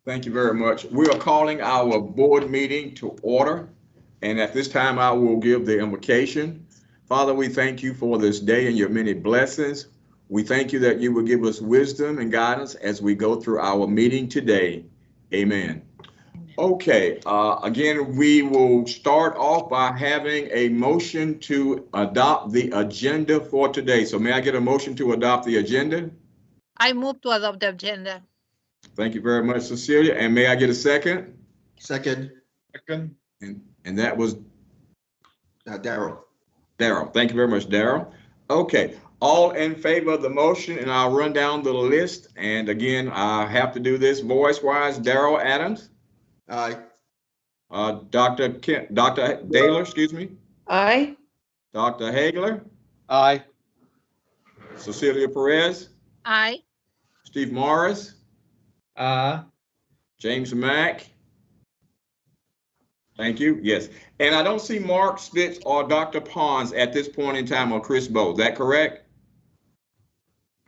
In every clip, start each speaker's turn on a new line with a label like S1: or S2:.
S1: Thank you very much. We are calling our board meeting to order. And at this time, I will give the invocation. Father, we thank you for this day and your many blessings. We thank you that you will give us wisdom and guidance as we go through our meeting today. Amen. Okay, again, we will start off by having a motion to adopt the agenda for today. So may I get a motion to adopt the agenda?
S2: I move to adopt the agenda.
S1: Thank you very much, Cecilia. And may I get a second?
S3: Second,
S1: And that was
S3: Daryl.
S1: Daryl. Thank you very much, Daryl. Okay, all in favor of the motion, and I'll run down the list. And again, I have to do this voice-wise. Daryl Adams,
S3: Aye.
S1: Dr. Daylor, excuse me,
S4: Aye.
S1: Dr. Hagler,
S5: Aye.
S1: Cecilia Perez,
S2: Aye.
S1: Steve Morris,
S5: Aye.
S1: James Mack. Thank you. Yes. And I don't see Mark Spitz or Dr. Pons at this point in time, or Chris Bowe. Is that correct?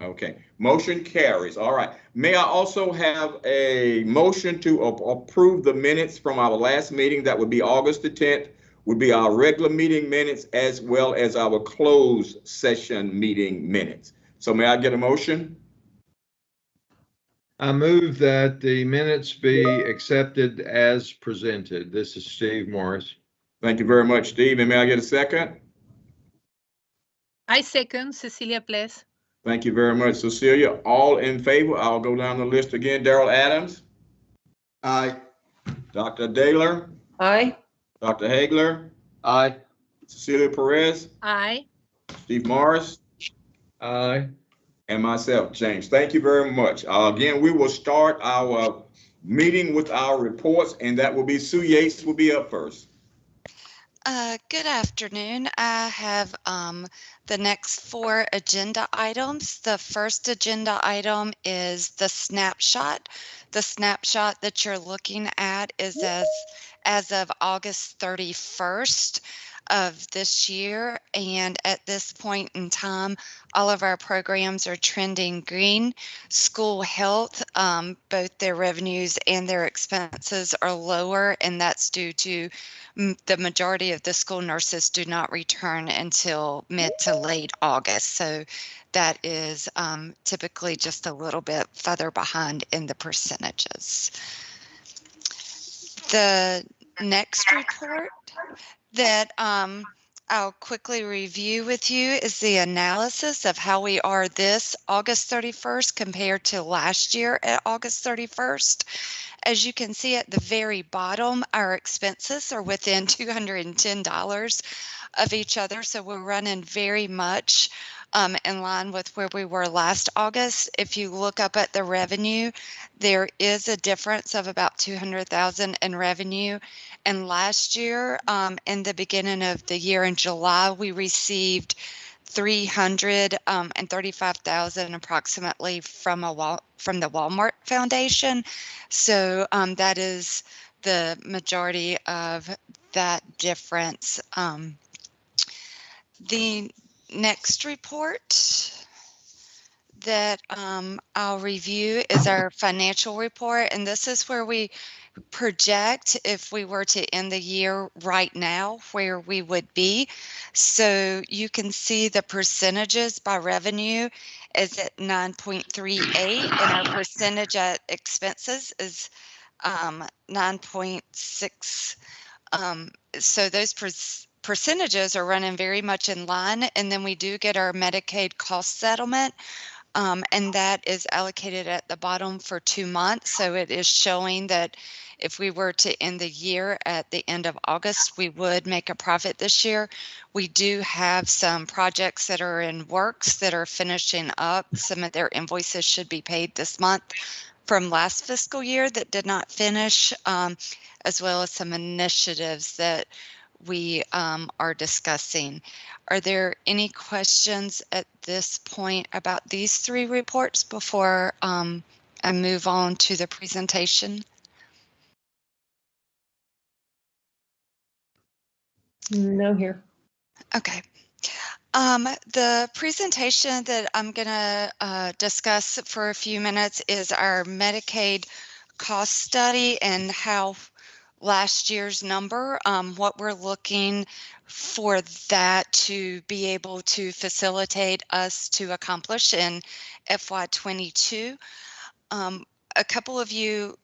S1: Okay. Motion carries. All right. May I also have a motion to approve the minutes from our last meeting? That would be August the 10th, would be our regular meeting minutes as well as our closed session meeting minutes. So may I get a motion?
S5: I move that the minutes be accepted as presented. This is Steve Morris.
S1: Thank you very much, Steve. And may I get a second?
S2: I second Cecilia Ples.
S1: Thank you very much, Cecilia. All in favor? I'll go down the list again. Daryl Adams,
S3: Aye.
S1: Dr. Daylor,
S4: Aye.
S1: Dr. Hagler,
S5: Aye.
S1: Cecilia Perez,
S2: Aye.
S1: Steve Morris,
S5: Aye.
S1: and myself, James. Thank you very much. Again, we will start our meeting with our reports, and that will be Sue Yates will be up first.
S6: Good afternoon. I have the next 4 agenda items. The first agenda item is the snapshot. The snapshot that you're looking at is as of August 31st of this year, and at this point in time, all of our programs are trending green. School health, both their revenues and their expenses are lower, and that's due to the majority of the school nurses do not return until mid to late August. So that is typically just a little bit further behind in the percentages. The next report that I'll quickly review with you is the analysis of how we are this August 31st compared to last year at August 31st. As you can see at the very bottom, our expenses are within $210 of each other, so we're running very much in line with where we were last August. If you look up at the revenue, there is a difference of about $200,000 in revenue. And last year, in the beginning of the year in July, we received $335,000 approximately from the Walmart Foundation. So that is the majority of that difference. The next report that I'll review is our financial report, and this is where we project if we were to end the year right now where we would be. So you can see the percentages by revenue is at 9.38, and our percentage at expenses is 9.6. So those percentages are running very much in line, and then we do get our Medicaid cost settlement, and that is allocated at the bottom for 2 months. So it is showing that if we were to end the year at the end of August, we would make a profit this year. We do have some projects that are in works that are finishing up. Some of their invoices should be paid this month from last fiscal year that did not finish, as well as some initiatives that we are discussing. Are there any questions at this point about these 3 reports before I move on to the presentation?
S4: No here.
S6: Okay. The presentation that I'm going to discuss for a few minutes is our Medicaid cost study and how last year's number, what we're looking for that to be able to facilitate us to accomplish in FY22. A couple of you,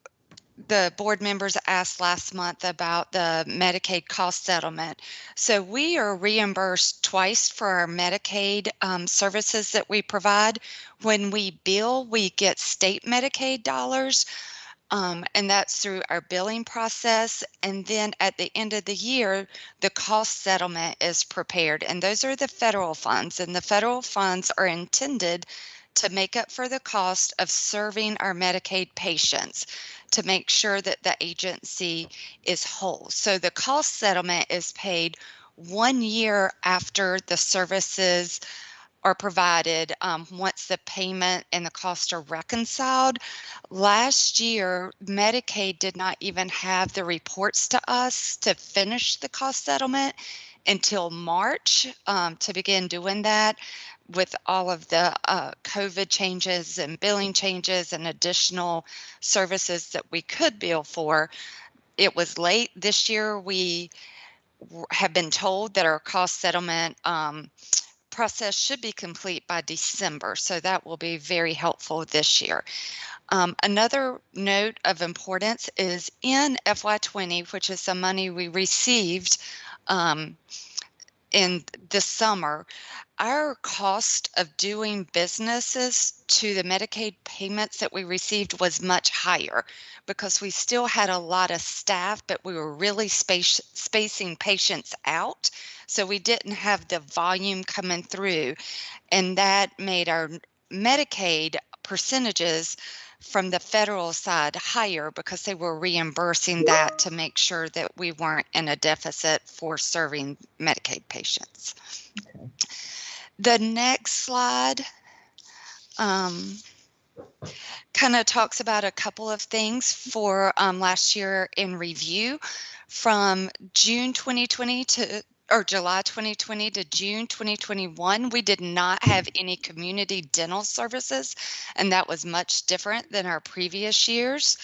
S6: the board members, asked last month about the Medicaid cost settlement. So we are reimbursed twice for our Medicaid services that we provide. When we bill, we get state Medicaid dollars, and that's through our billing process. And then at the end of the year, the cost settlement is prepared, and those are the federal funds, and the federal funds are intended to make up for the cost of serving our Medicaid patients, to make sure that the agency is whole. So the cost settlement is paid 1 year after the services are provided, once the payment and the cost are reconciled. Last year, Medicaid did not even have the reports to us to finish the cost settlement until March, to begin doing that. With all of the COVID changes and billing changes and additional services that we could bill for, it was late. This year, we have been told that our cost settlement process should be complete by December, so that will be very helpful this year. Another note of importance is in FY20, which is the money we received in the summer, our cost of doing businesses to the Medicaid payments that we received was much higher because we still had a lot of staff, but we were really spacing patients out. So we didn't have the volume coming through, and that made our Medicaid percentages from the federal side higher because they were reimbursing that to make sure that we weren't in a deficit for serving Medicaid patients.
S4: Okay.
S6: The next slide kind of talks about a couple of things for last year in review. From June 2020 to July 2020 to June 2021, we did not have any community dental services, and that was much different than our previous years.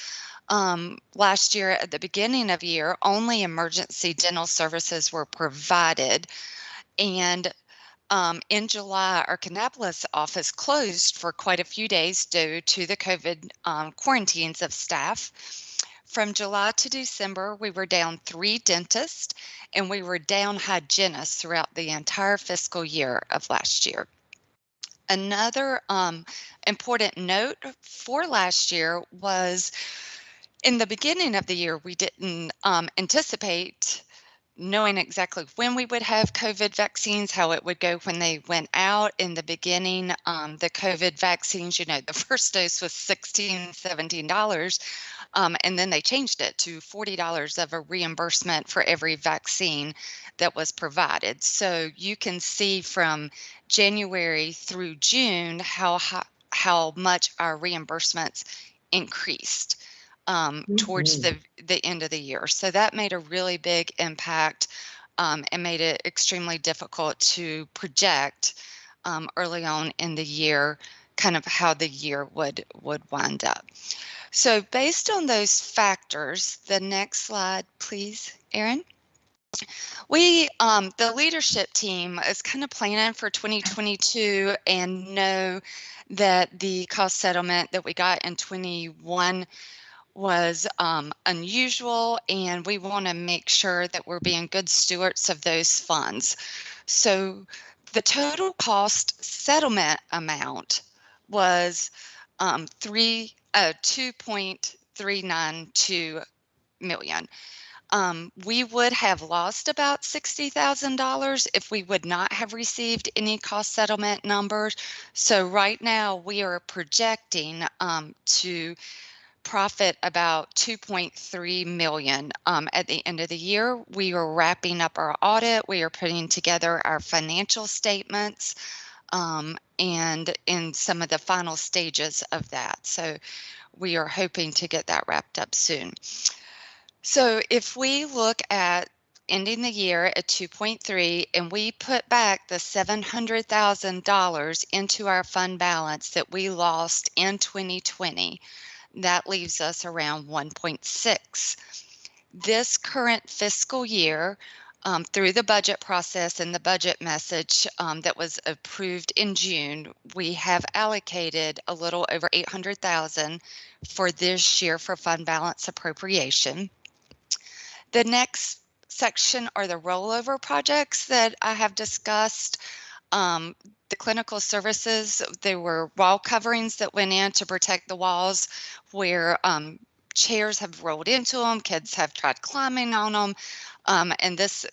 S6: Last year, at the beginning of the year, only emergency dental services were provided, and in July, our Kannapolis office closed for quite a few days due to the COVID quarantines of staff. From July to December, we were down 3 dentists, and we were down hygienists throughout the entire fiscal year of last year. Another important note for last year was in the beginning of the year, we didn't anticipate knowing exactly when we would have COVID vaccines, how it would go when they went out. In the beginning, the COVID vaccines, the first dose was $16, $17, and then they changed it to $40 of a reimbursement for every vaccine that was provided. So you can see from January through June how much our reimbursements increased towards the end of the year. So that made a really big impact and made it extremely difficult to project early on in the year kind of how the year would wind up. So based on those factors, the next slide, please, Erin. We, the leadership team is kind of planning for 2022 and know that the cost settlement that we got in 21 was unusual, and we want to make sure that we're being good stewards of those funds. So the total cost settlement amount was $2.392 million. We would have lost about $60,000 if we would not have received any cost settlement numbers. So right now we are projecting to profit about $2.3 million at the end of the year. We are wrapping up our audit. We are putting together our financial statements and in some of the final stages of that. So we are hoping to get that wrapped up soon. So if we look at ending the year at 2.3 and we put back the $700,000 into our fund balance that we lost in 2020, That leaves us around 1.6. This current fiscal year, through the budget process and the budget message that was approved in June, we have allocated a little over $800,000 for this year for fund balance appropriation. The next section are the rollover projects that I have discussed. The clinical services, there were wall coverings that went in to protect the walls where chairs have rolled into them, kids have tried climbing on them, and this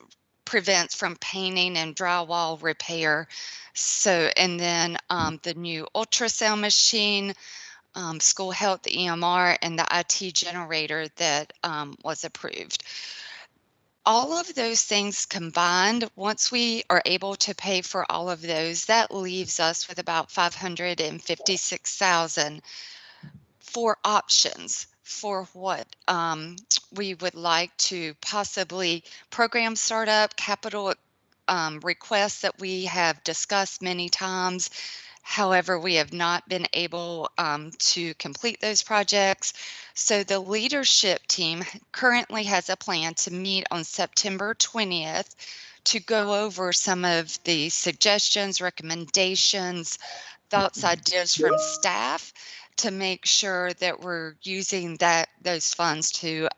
S6: prevents from painting and drywall repair. So, and then the new ultrasound machine, school health EMR, and the IT generator that was approved. All of those things combined, once we are able to pay for all of those, that leaves us with about $556,000 for options for what we would like to possibly program startup, capital requests that we have discussed many times. However, we have not been able to complete those projects. So the leadership team currently has a plan to meet on September 20th to go over some of the suggestions, recommendations, thoughts, ideas from staff to make sure that we're using those funds to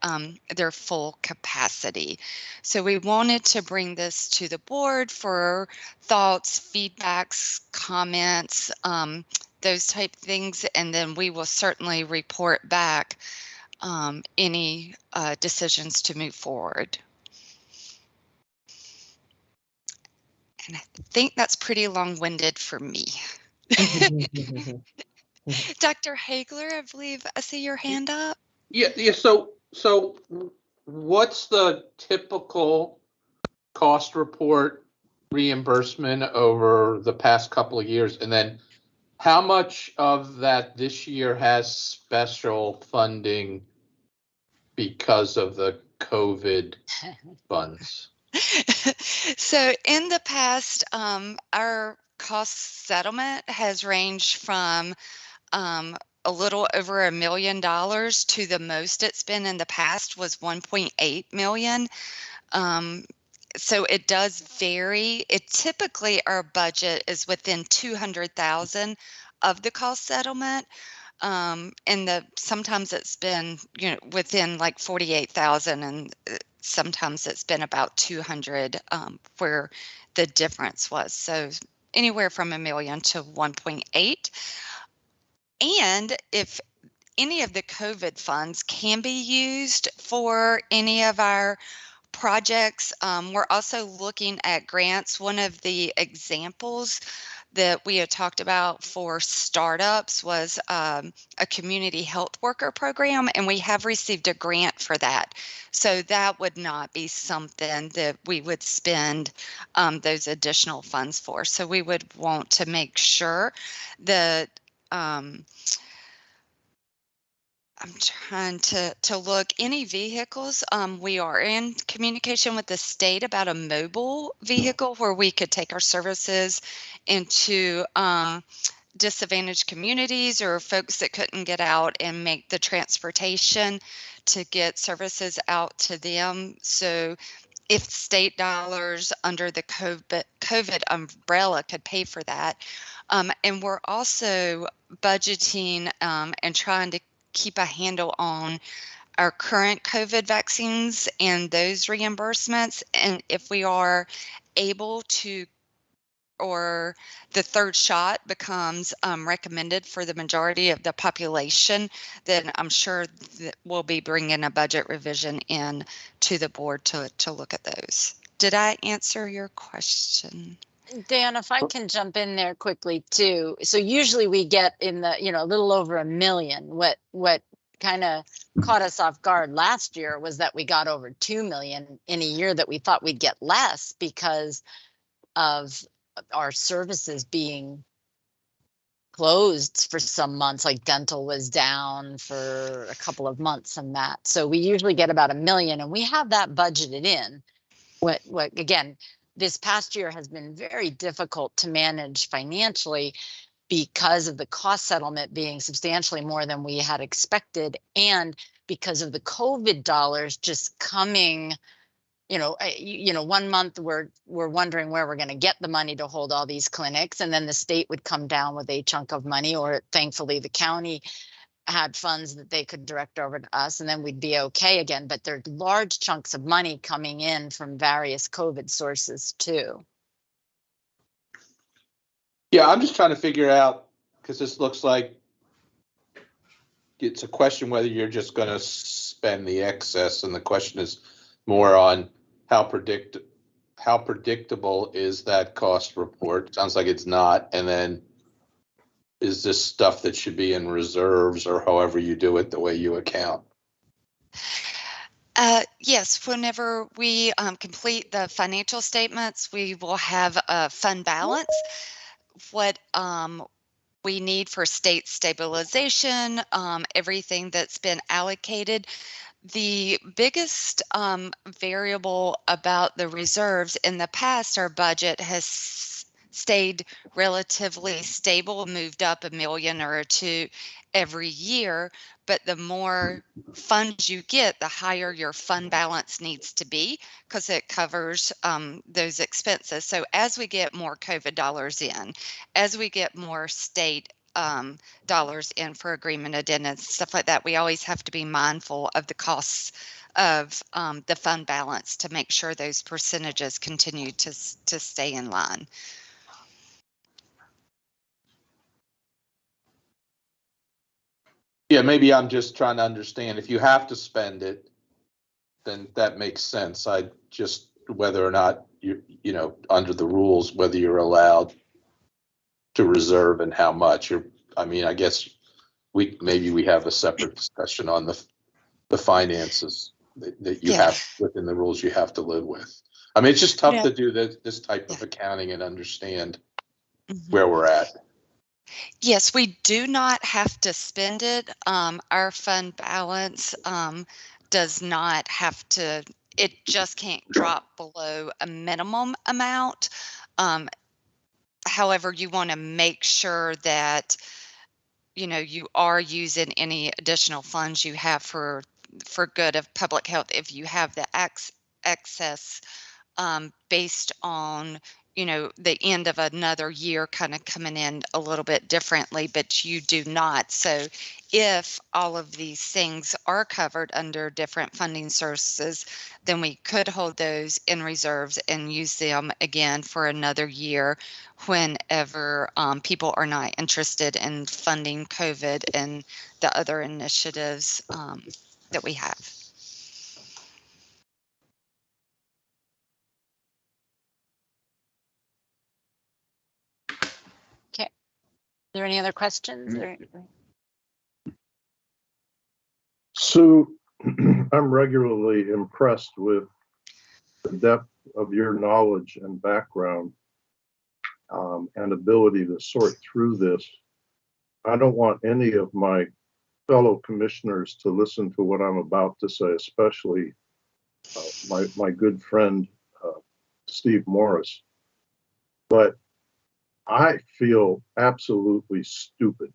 S6: their full capacity. So we wanted to bring this to the board for thoughts, feedbacks, comments, those type things, and then we will certainly report back any decisions to move forward. And I think that's pretty long-winded for me. Dr. Hagler, I believe I see your hand up.
S7: Yeah. So what's the typical cost report reimbursement over the past couple of years? And then how much of that this year has special funding because of the COVID funds?
S6: So in the past, our cost settlement has ranged from a little over $1 million to the most it's been in the past was 1.8 million. So it does vary. It typically, our budget is within 200,000 of the cost settlement. And sometimes it's been, within like 48,000, and sometimes it's been about 200 where the difference was. So anywhere from $1 million to 1.8. And if any of the COVID funds can be used for any of our projects, we're also looking at grants. One of the examples that we had talked about for startups was a community health worker program, and we have received a grant for that. So that would not be something that we would spend those additional funds for. So we would want to make sure that I'm trying to look any vehicles. We are in communication with the state about a mobile vehicle where we could take our services into disadvantaged communities or folks that couldn't get out and make the transportation to get services out to them. So if state dollars under the COVID umbrella could pay for that. And we're also budgeting and trying to keep a handle on our current COVID vaccines and those reimbursements. And if we are able to, or the third shot becomes recommended for the majority of the population, then I'm sure that we'll be bringing a budget revision in to the board to look at those. Did I answer your question?
S8: Dan, if I can jump in there quickly too. So usually we get in the, a little over $1 million. What kind of caught us off guard last year was that we got over 2 million in a year that we thought we'd get less because of our services being closed for some months, like dental was down for a couple of months and that. So we usually get about $1 million, and we have that budgeted in. What again, this past year has been very difficult to manage financially. because of the cost settlement being substantially more than we had expected, and because of the COVID dollars just coming, 1 month we're wondering where we're going to get the money to hold all these clinics, and then the state would come down with a chunk of money, or thankfully the county had funds that they could direct over to us, and then we'd be okay again. But there are large chunks of money coming in from various COVID sources too.
S7: Yeah, I'm just trying to figure out, because this looks like it's a question whether you're just going to spend the excess, and the question is more on how predictable is that cost report? Sounds like it's not. And then is this stuff that should be in reserves, or however you do it, the way you account?
S6: Yes, whenever we complete the financial statements, we will have a fund balance. What we need for state stabilization, everything that's been allocated. The biggest variable about the reserves in the past, our budget has stayed relatively stable, moved up $1 million or $2 million every year, but the more funds you get, the higher your fund balance needs to be, because it covers those expenses. So as we get more COVID dollars in, as we get more state dollars in for agreement addendums, stuff like that, we always have to be mindful of the costs of the fund balance to make sure those percentages continue to stay in line.
S7: Yeah, maybe I'm just trying to understand, if you have to spend it, then that makes sense. I just, whether or not under the rules, whether you're allowed to reserve and how much. I guess maybe we have a separate discussion on the finances that you have within the rules you have to live with. I mean, it's just tough to do this type of accounting and understand where we're at.
S6: Yes, we do not have to spend it. Our fund balance does not have to, it just can't drop below a minimum amount. However, you want to make sure that you are using any additional funds you have for good of public health. If you have the excess based on the end of another year kind of coming in a little bit differently, but you do not. So if all of these things are covered under different funding sources, then we could hold those in reserves and use them again for another year whenever people are not interested in funding COVID and the other initiatives that we have.
S8: Okay. Are there any other questions?
S9: Sue, I'm regularly impressed with the depth of your knowledge and background and ability to sort through this. I don't want any of my fellow commissioners to listen to what I'm about to say, especially my good friend, Steve Morris. But I feel absolutely stupid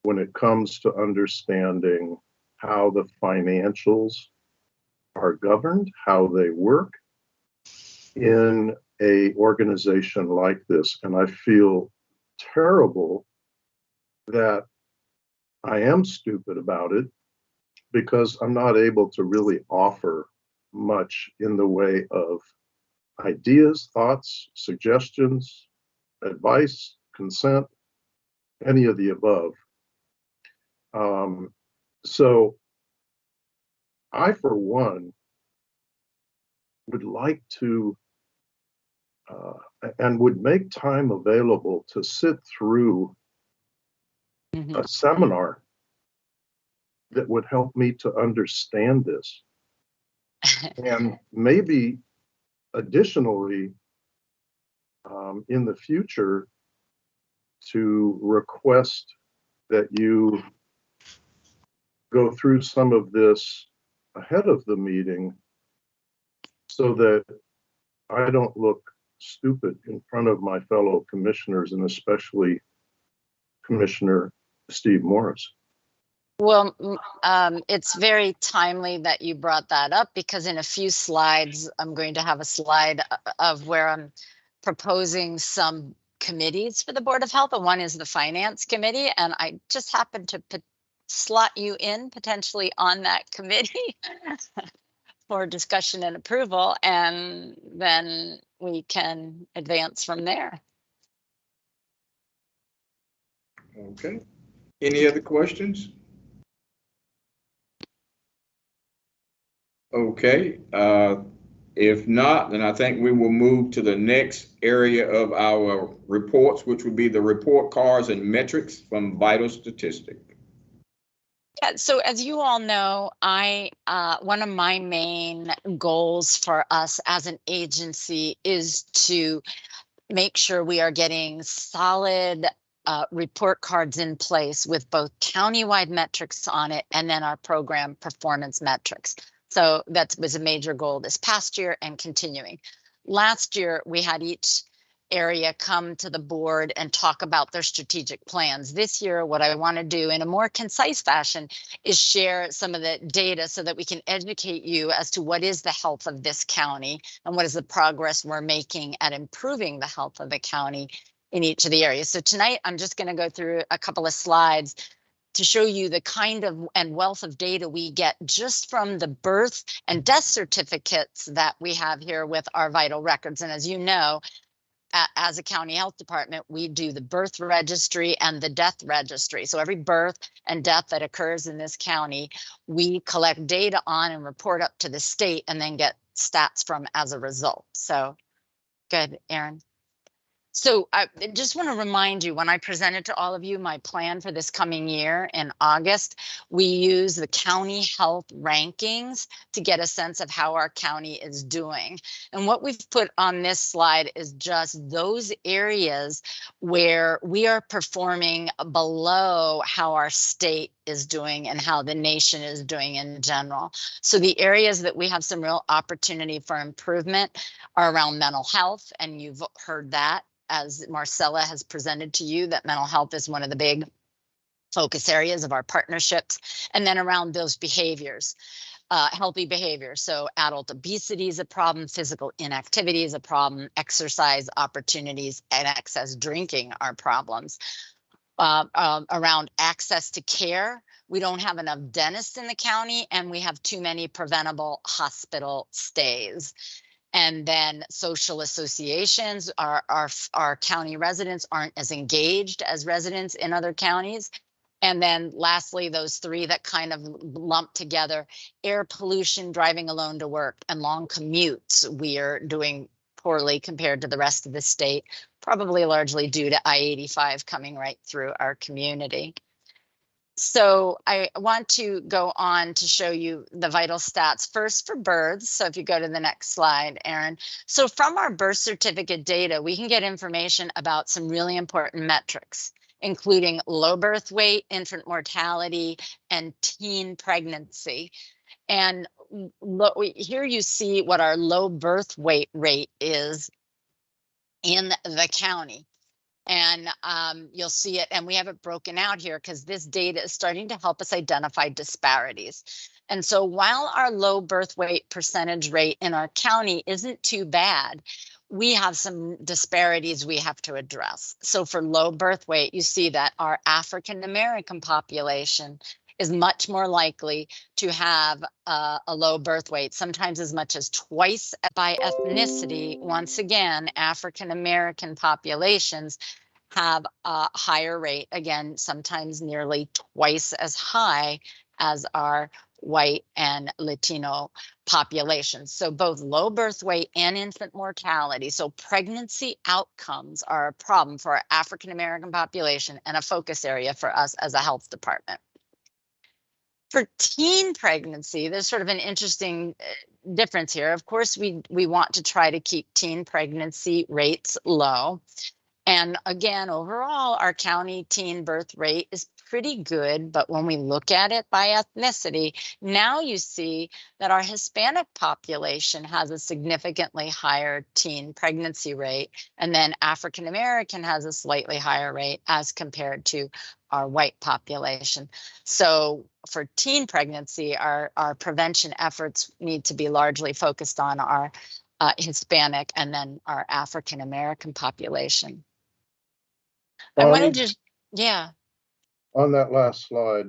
S9: when it comes to understanding how the financials are governed, how they work in a organization like this. And I feel terrible that I am stupid about it, because I'm not able to really offer much in the way of ideas, thoughts, suggestions, advice, consent, any of the above. So I, for one, would like to and would make time available to sit through a seminar that would help me to understand this. And maybe additionally, in the future, to request that you go through some of this ahead of the meeting so that I don't look stupid in front of my fellow commissioners and especially Commissioner Steve Morris.
S8: Well, it's very timely that you brought that up, because in a few slides, I'm going to have a slide of where I'm proposing some committees for the Board of Health. And one is the Finance Committee, and I just happened to slot you in potentially on that committee for discussion and approval, and then we can advance from there.
S1: Okay. Any other questions? Okay. If not, then I think we will move to the next area of our reports, which would be the report cards and metrics from Vital Statistic.
S8: Yeah, so as you all know, one of my main goals for us as an agency is to make sure we are getting solid report cards in place with both countywide metrics on it and then our program performance metrics. So that was a major goal this past year and continuing. Last year, we had each area come to the board and talk about their strategic plans. This year, what I want to do in a more concise fashion is share some of the data so that we can educate you as to what is the health of this county and what is the progress we're making at improving the health of the county in each of the areas. So tonight, I'm just going to go through a couple of slides to show you the kind of and wealth of data we get just from the birth and death certificates that we have here with our vital records. And as you know, as a county health department, we do the birth registry and the death registry. So every birth and death that occurs in this county, we collect data on and report up to the state and then get stats from as a result. So good, Aaron. So I just want to remind you, when I presented to all of you my plan for this coming year in August, we use the county health rankings to get a sense of how our county is doing. And what we've put on this slide is just those areas where we are performing below how our state is doing and how the nation is doing in general. So the areas that we have some real opportunity for improvement are around mental health, and you've heard that as Marcella has presented to you, that mental health is one of the big focus areas of our partnerships. And then around those behaviors, healthy behavior. So adult obesity is a problem, physical inactivity is a problem, exercise opportunities and excess drinking are problems. Around access to care, we don't have enough dentists in the county, and we have too many preventable hospital stays. And then social associations, our county residents aren't as engaged as residents in other counties. And then lastly, those three that kind of lump together: air pollution, driving alone to work, and long commutes. We are doing poorly compared to the rest of the state, probably largely due to I-85 coming right through our community. So I want to go on to show you the vital stats first for births. So if you go to the next slide, Aaron. So from our birth certificate data, we can get information about some really important metrics, including low birth weight, infant mortality, and teen pregnancy. And here you see what our low birth weight rate is in the county. And you'll see it, and we have it broken out here because this data is starting to help us identify disparities. And so while our low birth weight percentage rate in our county isn't too bad, we have some disparities we have to address. So for low birth weight, you see that our African American population is much more likely to have a low birth weight, sometimes as much as twice by ethnicity. Once again, African American populations have a higher rate, again, sometimes nearly twice as high as our white and Latino populations. So both low birth weight and infant mortality, so pregnancy outcomes, are a problem for our African American population and a focus area for us as a health department. For teen pregnancy, there's sort of an interesting difference here. Of course, we want to try to keep teen pregnancy rates low. And again, overall, our county teen birth rate is pretty good. But when we look at it by ethnicity, now you see that our Hispanic population has a significantly higher teen pregnancy rate. And then African American has a slightly higher rate as compared to our white population. So for teen pregnancy, our prevention efforts need to be largely focused on our Hispanic and then our African American population. I wanted to, yeah.
S9: On that last slide,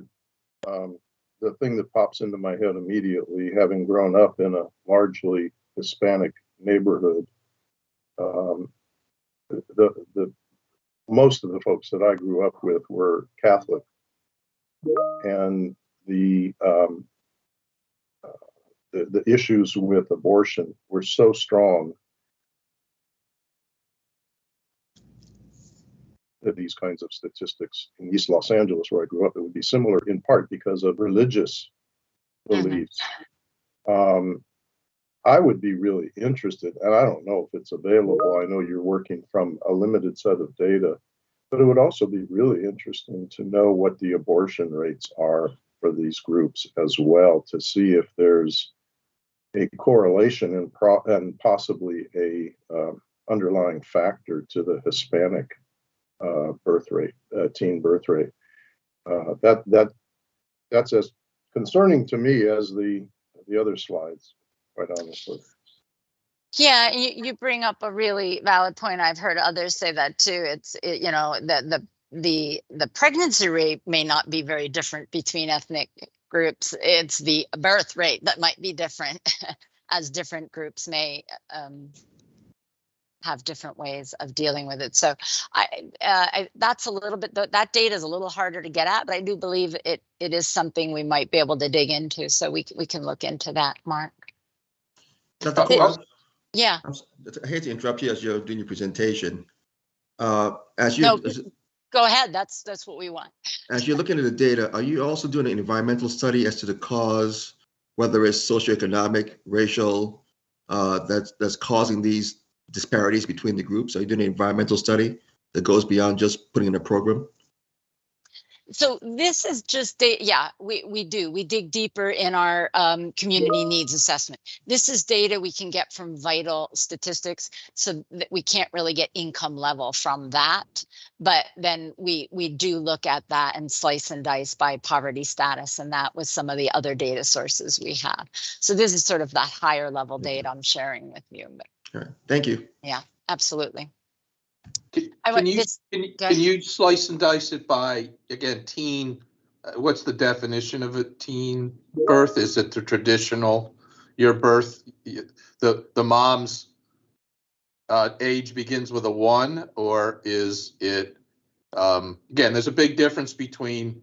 S9: the thing that pops into my head immediately, having grown up in a largely Hispanic neighborhood, the most of the folks that I grew up with were Catholic, and the issues with abortion were so strong that these kinds of statistics in East Los Angeles, where I grew up, it would be similar in part because of religious beliefs. I would be really interested, and I don't know if it's available. I know you're working from a limited set of data, but it would also be really interesting to know what the abortion rates are for these groups as well, to see if there's a correlation and possibly a underlying factor to the Hispanic birth rate, teen birth rate. That's as concerning to me as the other slides, quite honestly.
S8: Yeah, you bring up a really valid point. I've heard others say that too. You know, that the pregnancy rate may not be very different between ethnic groups. It's the birth rate that might be different, as different groups may have different ways of dealing with it. So that's a little bit, that data is a little harder to get at, but I do believe it is something we might be able to dig into. So we can look into that, Mark.
S3: Dr. Coles,
S8: Yeah.
S3: I hate to interrupt you as you're doing your presentation. As you
S8: No, go ahead. That's what we want.
S3: As you're looking at the data, are you also doing an environmental study as to the cause, whether it's socioeconomic, racial, that's causing these disparities between the groups? Are you doing an environmental study that goes beyond just putting in a program?
S8: So this is just, yeah, we do. We dig deeper in our community needs assessment. This is data we can get from vital statistics, so that we can't really get income level from that. But then we do look at that and slice and dice by poverty status, and that was some of the other data sources we have. So this is sort of that higher level data I'm sharing with you. But,
S3: all right, thank you.
S8: Yeah, absolutely.
S7: Can you slice and dice it by, again, teen? What's the definition of a teen birth? Is it the traditional, your birth, the mom's age begins with a 1, or is it, again, there's a big difference between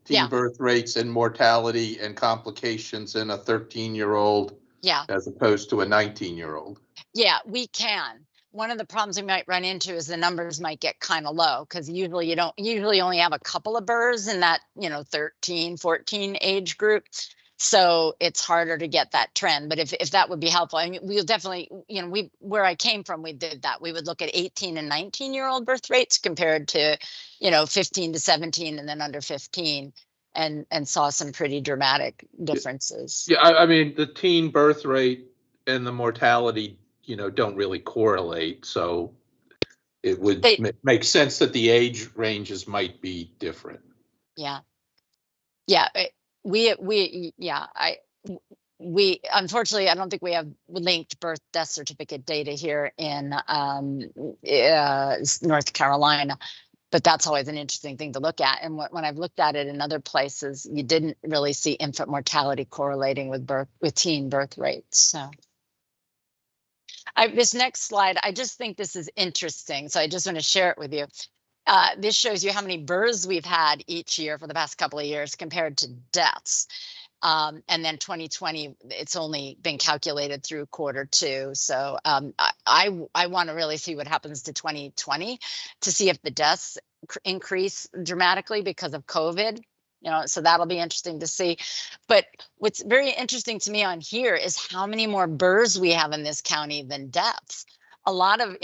S7: teen birth rates and mortality and complications in a 13-year-old as opposed to a 19-year-old.
S8: Yeah, we can. One of the problems we might run into is the numbers might get kind of low, because usually only have a couple of births in that 13, 14 age group. So it's harder to get that trend. But if that would be helpful, I mean, we'll definitely, where I came from, we did that. We would look at 18 and 19-year-old birth rates compared to 15 to 17 and then under 15, and saw some pretty dramatic differences.
S7: Yeah, I mean, the teen birth rate and the mortality don't really correlate, so it would make sense that the age ranges might be different.
S8: Yeah, we unfortunately, I don't think we have linked birth death certificate data here in North Carolina, but that's always an interesting thing to look at. And when I've looked at it in other places, you didn't really see infant mortality correlating with teen birth rates. So. This next slide, I just think this is interesting, so I just want to share it with you. This shows you how many births we've had each year for the past couple of years compared to deaths. And then 2020, it's only been calculated through Q2. So I want to really see what happens to 2020 to see if the deaths increase dramatically because of COVID. So that'll be interesting to see. But what's very interesting to me on here is how many more births we have in this county than deaths. a lot of,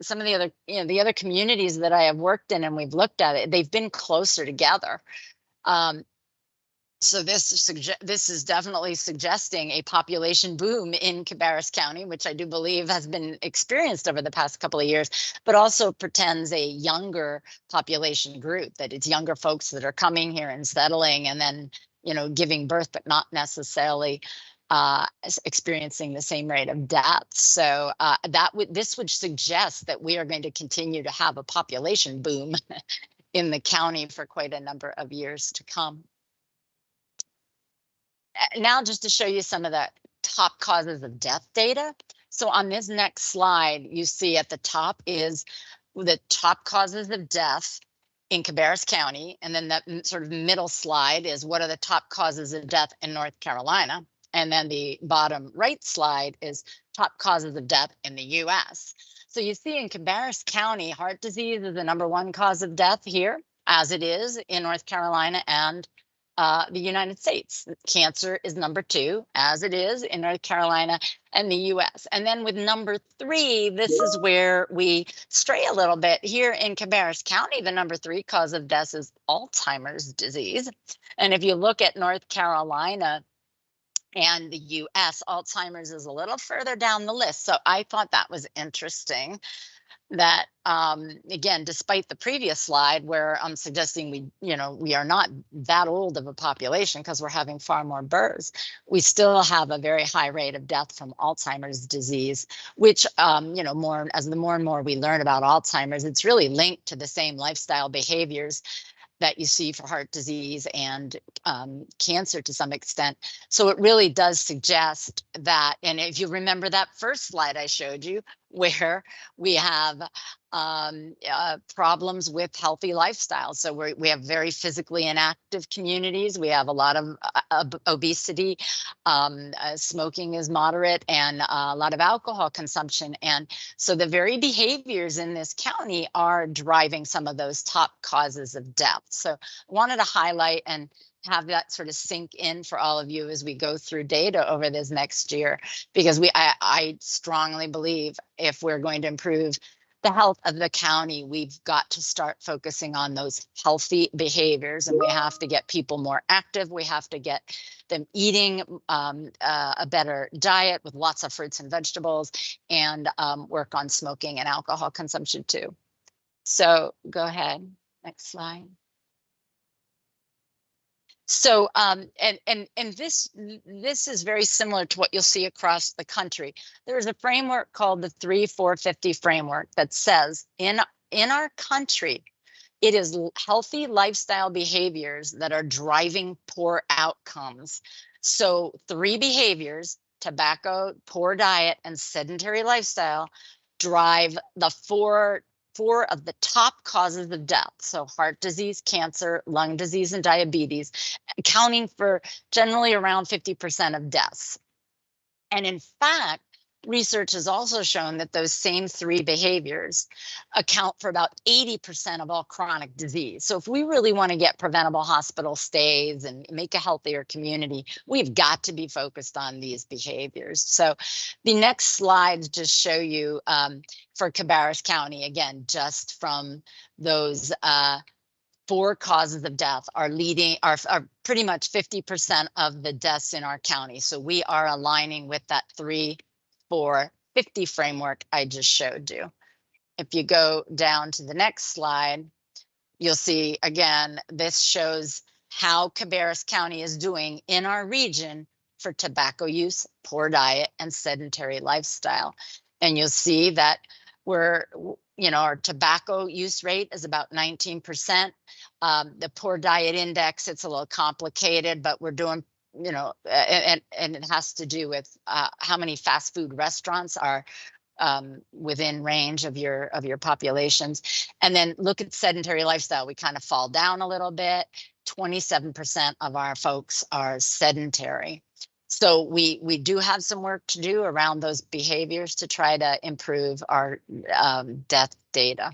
S8: some of the other, the other communities that I have worked in and we've looked at it, they've been closer together. So this is definitely suggesting a population boom in Cabarrus County, which I do believe has been experienced over the past couple of years, but also portends a younger population group, that it's younger folks that are coming here and settling and then, giving birth, but not necessarily experiencing the same rate of death. So this would suggest that we are going to continue to have a population boom in the county for quite a number of years to come. Now, just to show you some of the top causes of death data. So on this next slide, you see at the top is the top causes of death in Cabarrus County. And then that sort of middle slide is what are the top causes of death in North Carolina. And then the bottom right slide is top causes of death in the US. So you see in Cabarrus County, heart disease is the #1 cause of death here, as it is in North Carolina and the United States. Cancer is #2, as it is in North Carolina and the US. And then with #3, this is where we stray a little bit. Here in Cabarrus County, the #3 cause of death is Alzheimer's disease. And if you look at North Carolina and the US, Alzheimer's is a little further down the list. So I thought that was interesting. That again, despite the previous slide where I'm suggesting we are not that old of a population because we're having far more births, we still have a very high rate of death from Alzheimer's disease, which more and more we learn about Alzheimer's, it's really linked to the same lifestyle behaviors that you see for heart disease and cancer to some extent. So it really does suggest that, and if you remember that first slide I showed you, where we have problems with healthy lifestyles. So we have very physically inactive communities. We have a lot of obesity, smoking is moderate, and a lot of alcohol consumption. And so the very behaviors in this county are driving some of those top causes of death. So I wanted to highlight and have that sort of sink in for all of you as we go through data over this next year, because I strongly believe if we're going to improve the health of the county, we've got to start focusing on those healthy behaviors, and we have to get people more active. We have to get them eating a better diet with lots of fruits and vegetables, and work on smoking and alcohol consumption too. So go ahead, next slide. So and this is very similar to what you'll see across the country. There is a framework called the 3-4-50 framework that says in our country, it is healthy lifestyle behaviors that are driving poor outcomes. So 3 behaviors: tobacco, poor diet, and sedentary lifestyle drive the four of the top causes of death. So heart disease, cancer, lung disease, and diabetes, accounting for generally around 50% of deaths. And in fact, research has also shown that those same 3 behaviors account for about 80% of all chronic disease. So if we really want to get preventable hospital stays and make a healthier community, we've got to be focused on these behaviors. So the next slides just show you for Cabarrus County, again, just from those 4 causes of death are pretty much 50% of the deaths in our county. So we are aligning with that 3-4-50 framework I just showed you. If you go down to the next slide, you'll see again, this shows how Cabarrus County is doing in our region for tobacco use, poor diet, and sedentary lifestyle. And you'll see that our tobacco use rate is about 19%. The poor diet index, it's a little complicated, but we're doing, and it has to do with how many fast food restaurants are within range of your populations. And then look at sedentary lifestyle. We kind of fall down a little bit. 27% of our folks are sedentary. So we do have some work to do around those behaviors to try to improve our death data.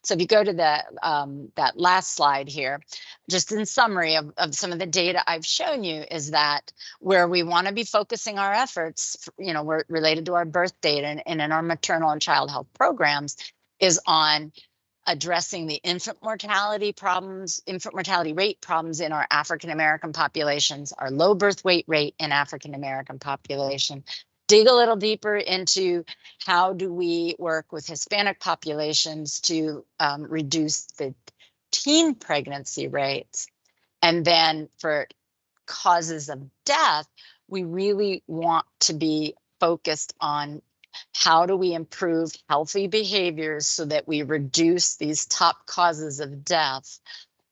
S8: So if you go to that last slide here, just in summary of some of the data I've shown you is that where we want to be focusing our efforts, we're related to our birth data and in our maternal and child health programs is on addressing the infant mortality rate problems in our African-American populations, our low birth weight rate in African-American population. Dig a little deeper into how do we work with Hispanic populations to reduce the teen pregnancy rates. And then for causes of death, we really want to be focused on how do we improve healthy behaviors so that we reduce these top causes of death.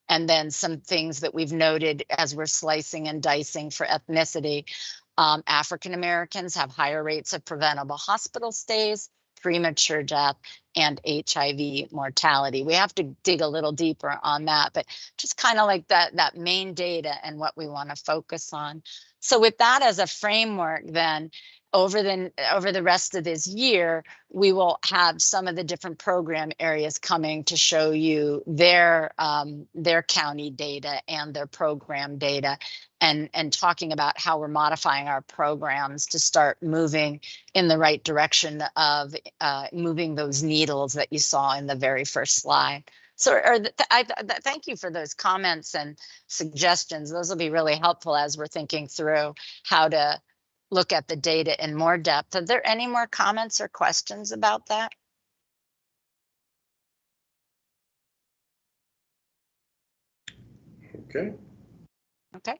S8: And then some things that we've noted as we're slicing and dicing for ethnicity. African Americans have higher rates of preventable hospital stays, premature death, and HIV mortality. We have to dig a little deeper on that, but just kind of like that main data and what we want to focus on. So with that as a framework, then over the rest of this year, we will have some of the different program areas coming to show you their county data and their program data, and talking about how we're modifying our programs to start moving in the right direction of moving those needles that you saw in the very first slide. So thank you for those comments and suggestions. Those will be really helpful as we're thinking through how to look at the data in more depth. Are there any more comments or questions about that?
S1: Okay.
S8: Okay.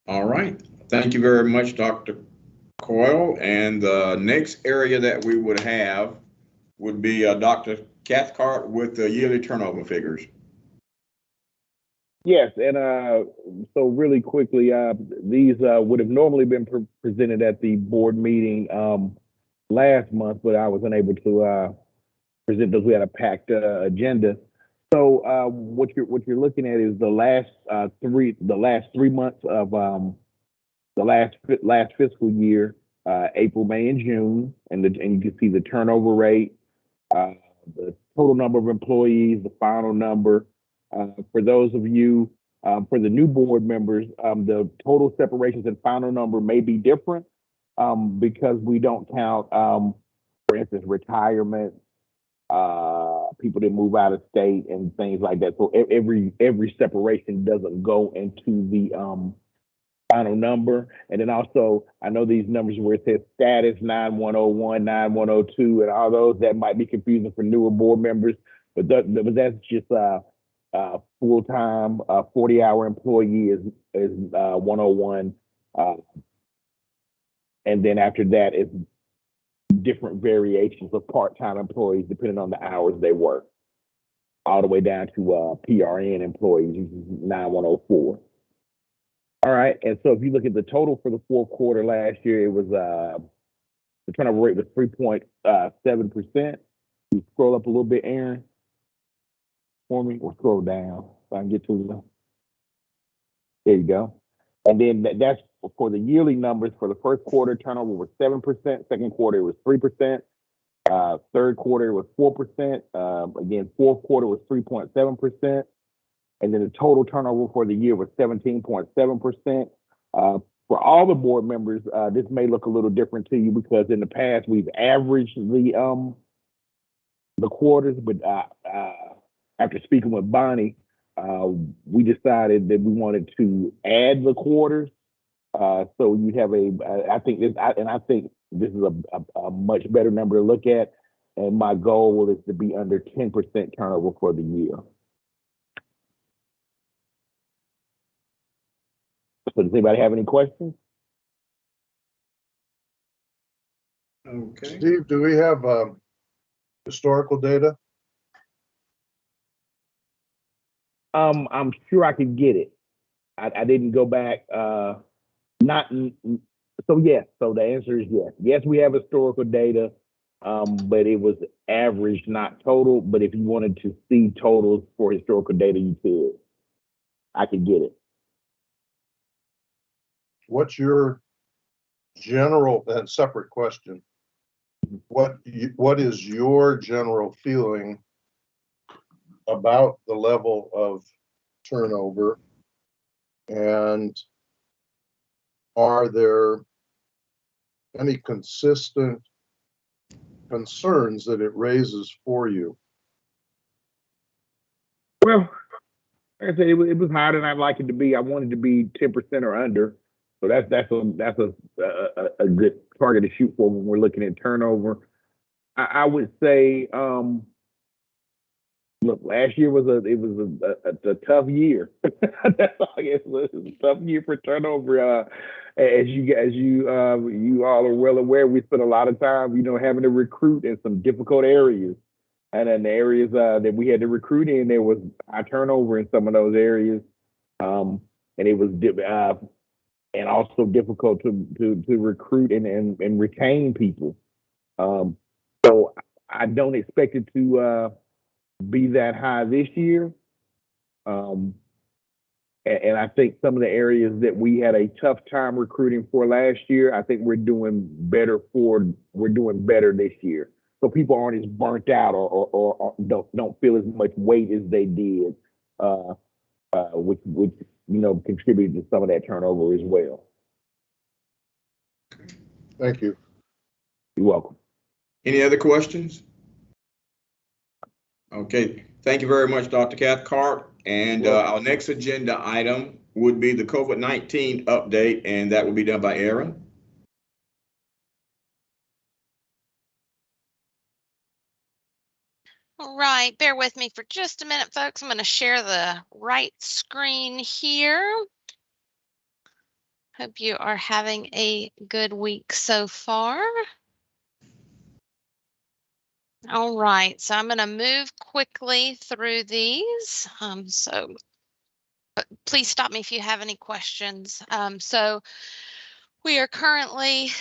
S1: All right. Thank you very much, Dr. Coyle. And the next area that we would have would be Dr. Cathcart with the yearly turnover figures.
S10: Yes, and so really quickly, these would have normally been presented at the board meeting last month, but I was unable to present those. We had a packed agenda. So what you're looking at is the last 3 months of the last fiscal year, April, May, and June, and you can see the turnover rate, the total number of employees, the final number. For those of you, for the new board members, the total separations and final number may be different because we don't count, for instance, retirement, people that move out of state and things like that. So every separation doesn't go into the final number. And then also, I know these numbers where it says status 9101, 9102, and all those, that might be confusing for newer board members, but that's just full-time 40-hour employee is 101, and then after that is different variations of part-time employees depending on the hours they work, all the way down to PRN employees, which is 9104. All right, and so if you look at the total for the fourth quarter last year, it was the turnover rate was 3.7%. You scroll up a little bit, Aaron, for me, or scroll down so I can get to the. There you go. And then that's for the yearly numbers. For the first quarter, turnover was 7%. Second quarter was 3%. Third quarter was 4%. Again, fourth quarter was 3.7%. And then the total turnover for the year was 17.7%. For all the board members, this may look a little different to you because in the past we've averaged the quarters, but after speaking with Bonnie, we decided that we wanted to add the quarters. So you have I think this is a much better number to look at. And my goal is to be under 10% turnover for the year. So does anybody have any questions?
S1: Okay.
S9: Steve, do we have historical data?
S10: I'm sure I could get it. I didn't go back. So yes. So the answer is yes. Yes, we have historical data, but it was average, not total. But if you wanted to see totals for historical data, you could. I could get it.
S9: What's your general and separate question? What is your general feeling about the level of turnover? And are there any consistent concerns that it raises for you?
S10: Well, like I said, it was higher than I'd like it to be. I wanted to be 10% or under. So that's a good target to shoot for when we're looking at turnover. I would say, look, last year was a tough year. That's all I guess. It was a tough year for turnover. As you all are well aware, we spent a lot of time, having to recruit in some difficult areas. And in the areas that we had to recruit in, there was high turnover in some of those areas, and it was and also difficult to recruit and retain people. So I don't expect it to be that high this year. And I think some of the areas that we had a tough time recruiting for last year, I think we're doing better this year. So people aren't as burnt out or don't feel as much weight as they did, which contributed to some of that turnover as well.
S9: Thank you.
S10: You're welcome.
S1: Any other questions? Okay, thank you very much, Dr. Cathcart. And our next agenda item would be the COVID-19 update, and that will be done by Aaron.
S11: All right, bear with me for just a minute, folks. I'm going to share the right screen here. Hope you are having a good week so far. All right, so I'm going to move quickly through these. So please stop me if you have any questions. So we are currently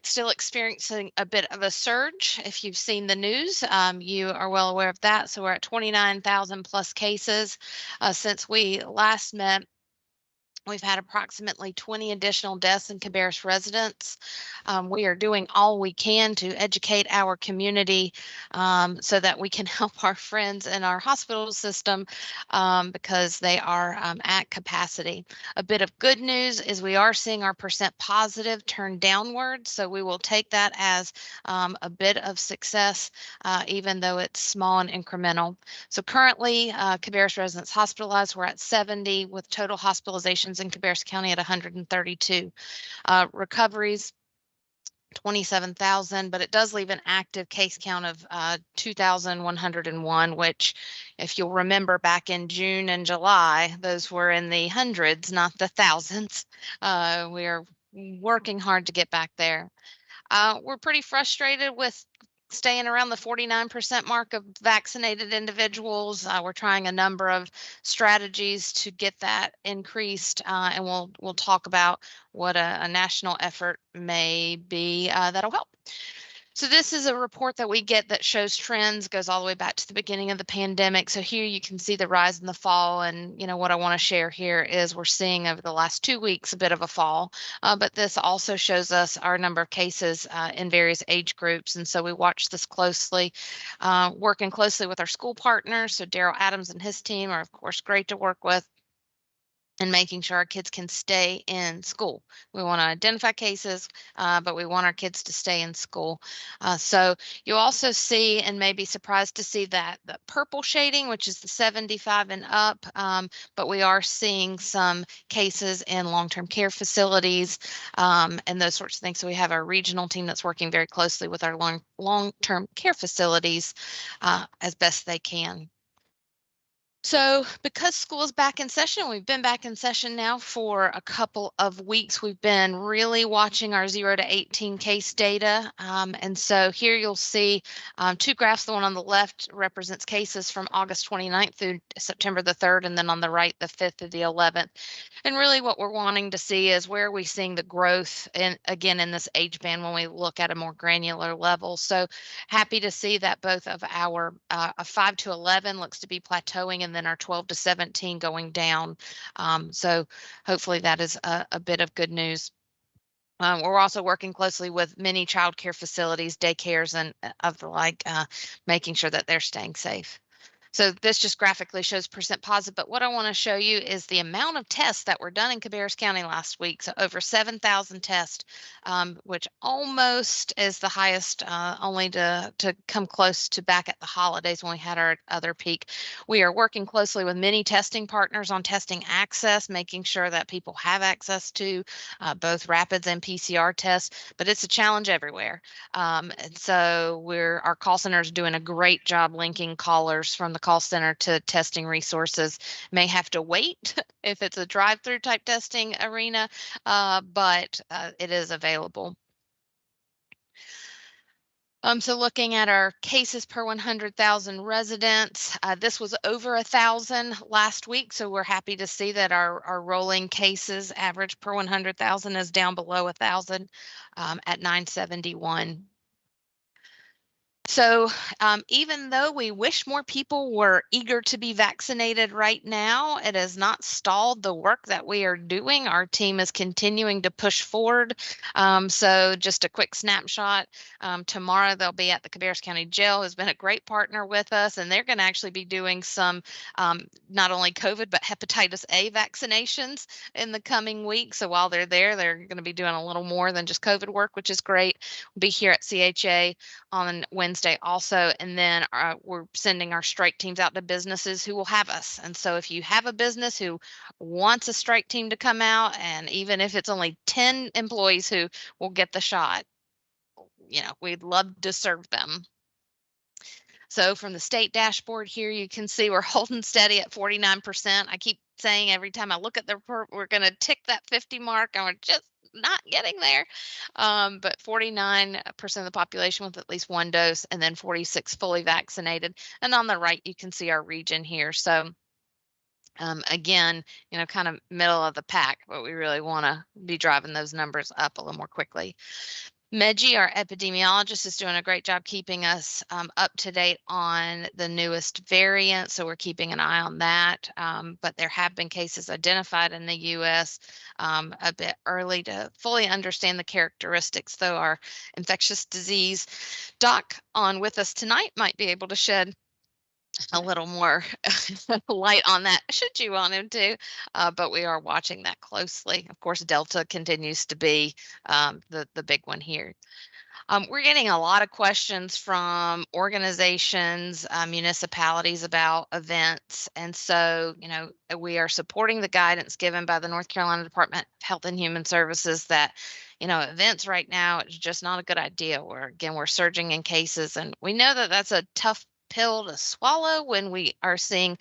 S11: still experiencing a bit of a surge. If you've seen the news, you are well aware of that. So we're at 29,000 plus cases since we last met. We've had approximately 20 additional deaths in Cabarrus residents. We are doing all we can to educate our community so that we can help our friends in our hospital system because they are at capacity. A bit of good news is we are seeing our percent positive turn downward, so we will take that as a bit of success, even though it's small and incremental. So currently, Cabarrus residents hospitalized, we're at 70 with total hospitalizations in Cabarrus County at 132. Recoveries, 27,000, but it does leave an active case count of 2,101, which, if you'll remember back in June and July, those were in the hundreds, not the thousands. We are working hard to get back there. We're pretty frustrated with staying around the 49% mark of vaccinated individuals. We're trying a number of strategies to get that increased, and we'll talk about what a national effort may be that'll help. So this is a report that we get that shows trends, goes all the way back to the beginning of the pandemic. So here you can see the rise in the fall, and what I want to share here is we're seeing over the last 2 weeks a bit of a fall, but this also shows us our number of cases in various age groups. And so we watch this closely, working closely with our school partners. So Daryl Adams and his team are, of course, great to work with, and making sure our kids can stay in school. We want to identify cases, but we want our kids to stay in school. So you also see, and may be surprised to see, that the purple shading, which is the 75 and up, but we are seeing some cases in long-term care facilities and those sorts of things. So we have our regional team that's working very closely with our long-term care facilities as best they can. So because school is back in session, we've been back in session now for a couple of weeks. We've been really watching our 0 to 18 case data. And so here you'll see 2 graphs. The one on the left represents cases from August 29th through September the 3rd, and then on the right, the 5th through the 11th. And really what we're wanting to see is where are we seeing the growth again in this age band when we look at a more granular level. So happy to see that both of our 5 to 11 looks to be plateauing, and then our 12 to 17 going down. So hopefully that is a bit of good news. We're also working closely with many child care facilities, daycares, and of the like, making sure that they're staying safe. So this just graphically shows percent positive, but what I want to show you is the amount of tests that were done in Cabarrus County last week. So over 7,000 tests, which almost is the highest, only to come close to back at the holidays when we had our other peak. We are working closely with many testing partners on testing access, making sure that people have access to both rapids and PCR tests, but it's a challenge everywhere. And so our call center is doing a great job linking callers from the call center to testing resources. May have to wait if it's a drive-through type testing arena, but it is available. So looking at our cases per 100,000 residents, this was over 1,000 last week. So we're happy to see that our rolling cases average per 100,000 is down below 1,000 at 971. So even though we wish more people were eager to be vaccinated right now, it has not stalled the work that we are doing. Our team is continuing to push forward. So just a quick snapshot. Tomorrow they'll be at the Cabarrus County Jail, who's been a great partner with us, and they're going to actually be doing some not only COVID, but hepatitis A vaccinations in the coming weeks. So while they're there, they're going to be doing a little more than just COVID work, which is great. We'll be here at CHA on Wednesday also, and then we're sending our strike teams out to businesses who will have us. And so if you have a business who wants a strike team to come out, and even if it's only 10 employees who will get the shot, we'd love to serve them. So from the state dashboard here, you can see we're holding steady at 49%. I keep saying every time I look at the report, we're going to tick that 50 mark, and we're just not getting there. But 49% of the population with at least one dose, and then 46 fully vaccinated. And on the right, you can see our region here. So again, kind of middle of the pack, but we really want to be driving those numbers up a little more quickly. Meggie, our epidemiologist, is doing a great job keeping us up to date on the newest variant, so we're keeping an eye on that. But there have been cases identified in the U.S. A bit early to fully understand the characteristics, though our infectious disease doc on with us tonight might be able to shed a little more light on that should you want him to, but we are watching that closely. Of course, Delta continues to be the big one here. We're getting a lot of questions from organizations, municipalities about events. And so, we are supporting the guidance given by the North Carolina Department of Health and Human Services that, events right now is just not a good idea. We're surging in cases, and we know that that's a tough pill to swallow when we are seeing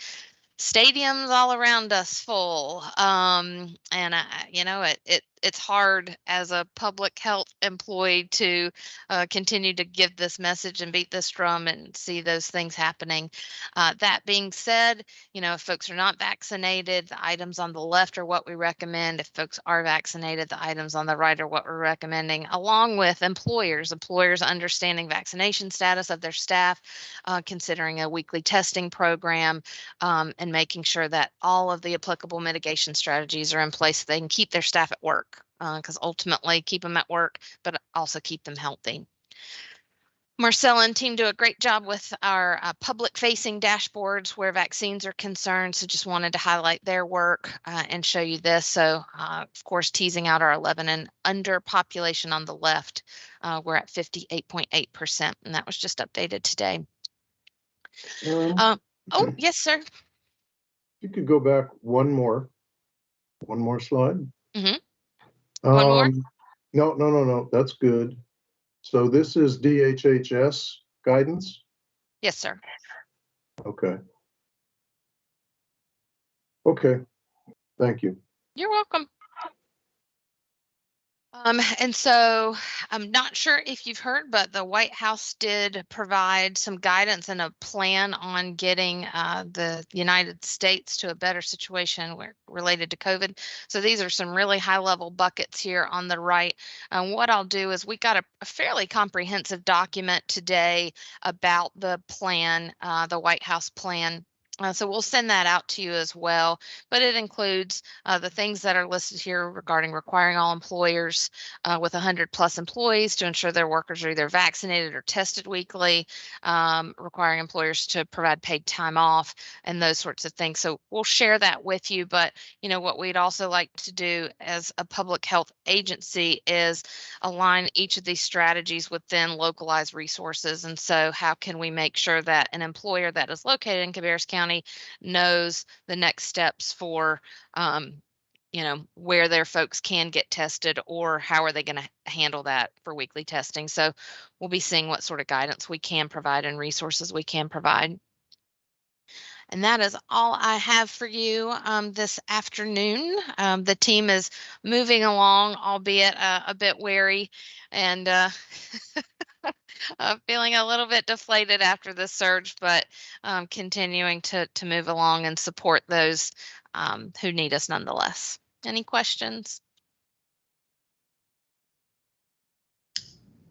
S11: stadiums all around us full. And it's hard as a public health employee to continue to give this message and beat this drum and see those things happening. That being said, if folks are not vaccinated, the items on the left are what we recommend. If folks are vaccinated, the items on the right are what we're recommending, along with employers understanding vaccination status of their staff, considering a weekly testing program, and making sure that all of the applicable mitigation strategies are in place so they can keep their staff at work, because ultimately keep them at work, but also keep them healthy. Marcella and team do a great job with our public-facing dashboards where vaccines are concerned, so just wanted to highlight their work and show you this. So, of course, teasing out our 11 and under population on the left, we're at 58.8%, and that was just updated today. Oh, yes, sir.
S9: You could go back one more slide.
S11: Mm-hmm. One more?
S9: No, that's good. So this is DHHS guidance?
S11: Yes, sir.
S9: Okay, thank you.
S11: You're welcome. And so I'm not sure if you've heard, but the White House did provide some guidance and a plan on getting the United States to a better situation related to COVID. So these are some really high level buckets here on the right. And what I'll do is we got a fairly comprehensive document today about the plan, the White House plan. So we'll send that out to you as well, but it includes the things that are listed here regarding requiring all employers with 100+ employees to ensure their workers are either vaccinated or tested weekly, requiring employers to provide paid time off and those sorts of things. So we'll share that with you, but what we'd also like to do as a public health agency is align each of these strategies within localized resources. And so how can we make sure that an employer that is located in Cabarrus County knows the next steps for where their folks can get tested, or how are they going to handle that for weekly testing. So we'll be seeing what sort of guidance we can provide and resources we can provide. And that is all I have for you this afternoon. The team is moving along, albeit a bit wary, and feeling a little bit deflated after the surge, but continuing to move along and support those who need us nonetheless. Any questions?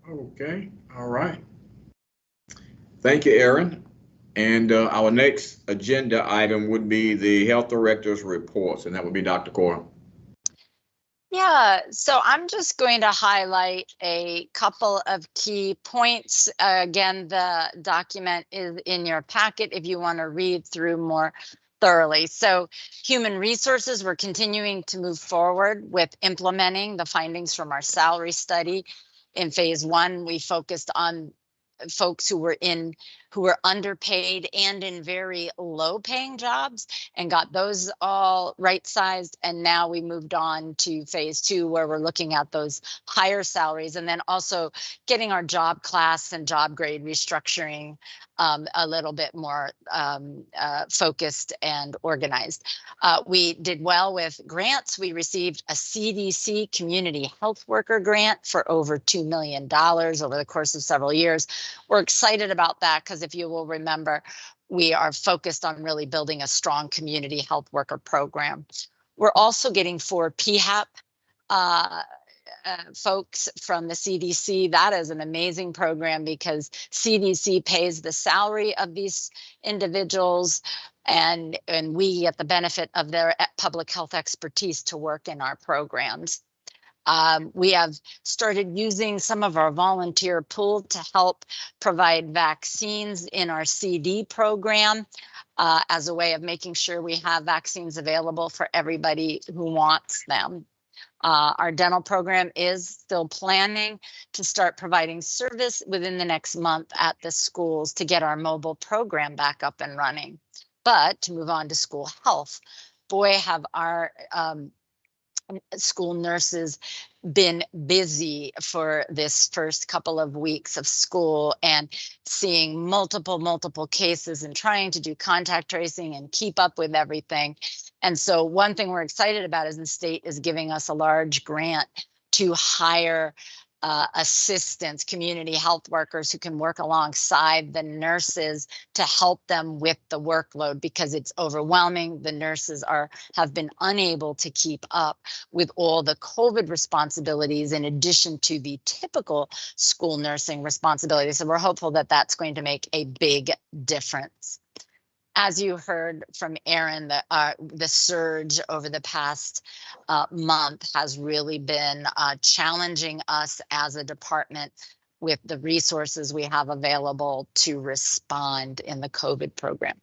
S1: Okay, all right. Thank you, Aaron. And our next agenda item would be the health director's reports, and that would be Dr. Cora.
S8: Yeah, so I'm just going to highlight a couple of key points. Again, the document is in your packet if you want to read through more thoroughly. So human resources, we're continuing to move forward with implementing the findings from our salary study. In phase 1, we focused on folks who were underpaid and in very low paying jobs and got those all right sized. And now we moved on to phase 2, where we're looking at those higher salaries and then also getting our job class and job grade restructuring a little bit more focused and organized. We did well with grants. We received a CDC community health worker grant for over $2 million over the course of several years. We're excited about that because if you will remember, we are focused on really building a strong community health worker program. We're also getting 4 PHAP folks from the CDC. That is an amazing program because CDC pays the salary of these individuals and we get the benefit of their public health expertise to work in our programs. We have started using some of our volunteer pool to help provide vaccines in our CD program as a way of making sure we have vaccines available for everybody who wants them. Our dental program is still planning to start providing service within the next month at the schools to get our mobile program back up and running. But to move on to school health, boy, have our school nurses been busy for this first couple of weeks of school and seeing multiple cases and trying to do contact tracing and keep up with everything. And so one thing we're excited about is the state is giving us a large grant to hire assistants, community health workers who can work alongside the nurses to help them with the workload because it's overwhelming. The nurses have been unable to keep up with all the COVID responsibilities in addition to the typical school nursing responsibilities. So we're hopeful that that's going to make a big difference. As you heard from Aaron, the surge over the past month has really been challenging us as a department with the resources we have available to respond in the COVID program.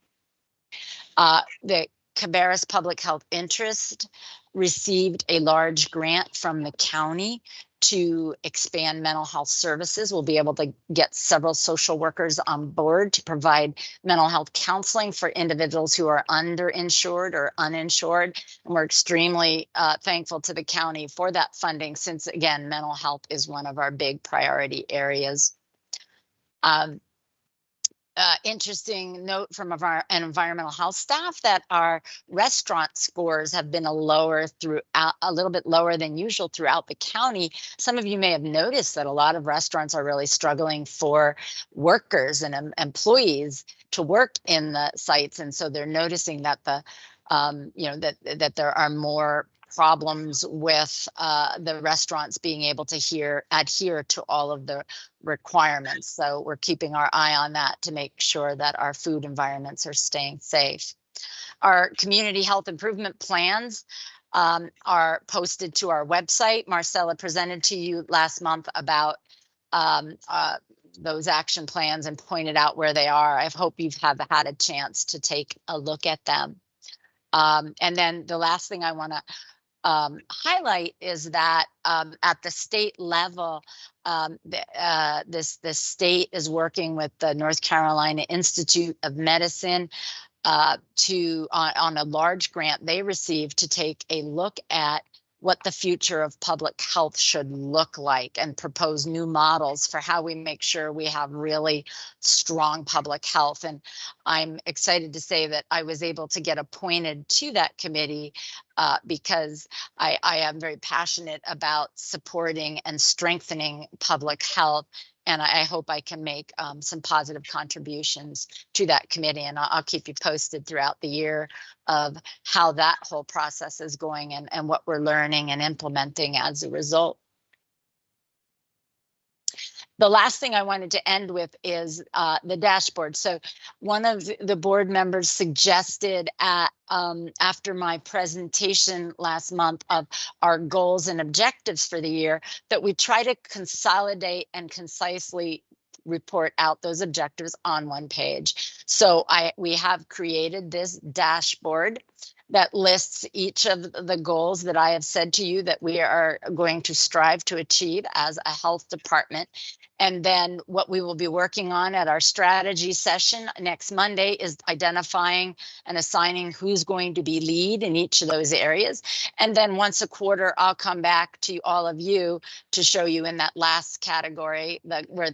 S8: The Cabarrus Public Health Interest received a large grant from the county to expand mental health services. We'll be able to get several social workers on board to provide mental health counseling for individuals who are underinsured or uninsured. And we're extremely thankful to the county for that funding since, again, mental health is one of our big priority areas. Interesting note from our environmental health staff that our restaurant scores have been a little bit lower than usual throughout the county. Some of you may have noticed that a lot of restaurants are really struggling for workers and employees to work in the sites, and so they're noticing that that there are more problems with the restaurants being able to adhere to all of the requirements. So we're keeping our eye on that to make sure that our food environments are staying safe. Our community health improvement plans are posted to our website. Marcella presented to you last month about those action plans and pointed out where they are. I hope you've had a chance to take a look at them. And then the last thing I want to highlight is that at the state level, this state is working with the North Carolina Institute of Medicine on a large grant they received to take a look at what the future of public health should look like and propose new models for how we make sure we have really strong public health. And I'm excited to say that I was able to get appointed to that committee because I am very passionate about supporting and strengthening public health. And I hope I can make some positive contributions to that committee. And I'll keep you posted throughout the year of how that whole process is going and what we're learning and implementing as a result. The last thing I wanted to end with is the dashboard. So one of the board members suggested after my presentation last month of our goals and objectives for the year that we try to consolidate and concisely report out those objectives on one page. So we have created this dashboard that lists each of the goals that I have said to you that we are going to strive to achieve as a health department. And then what we will be working on at our strategy session next Monday is identifying and assigning who's going to be lead in each of those areas. And then once a quarter, I'll come back to all of you to show you in that last category where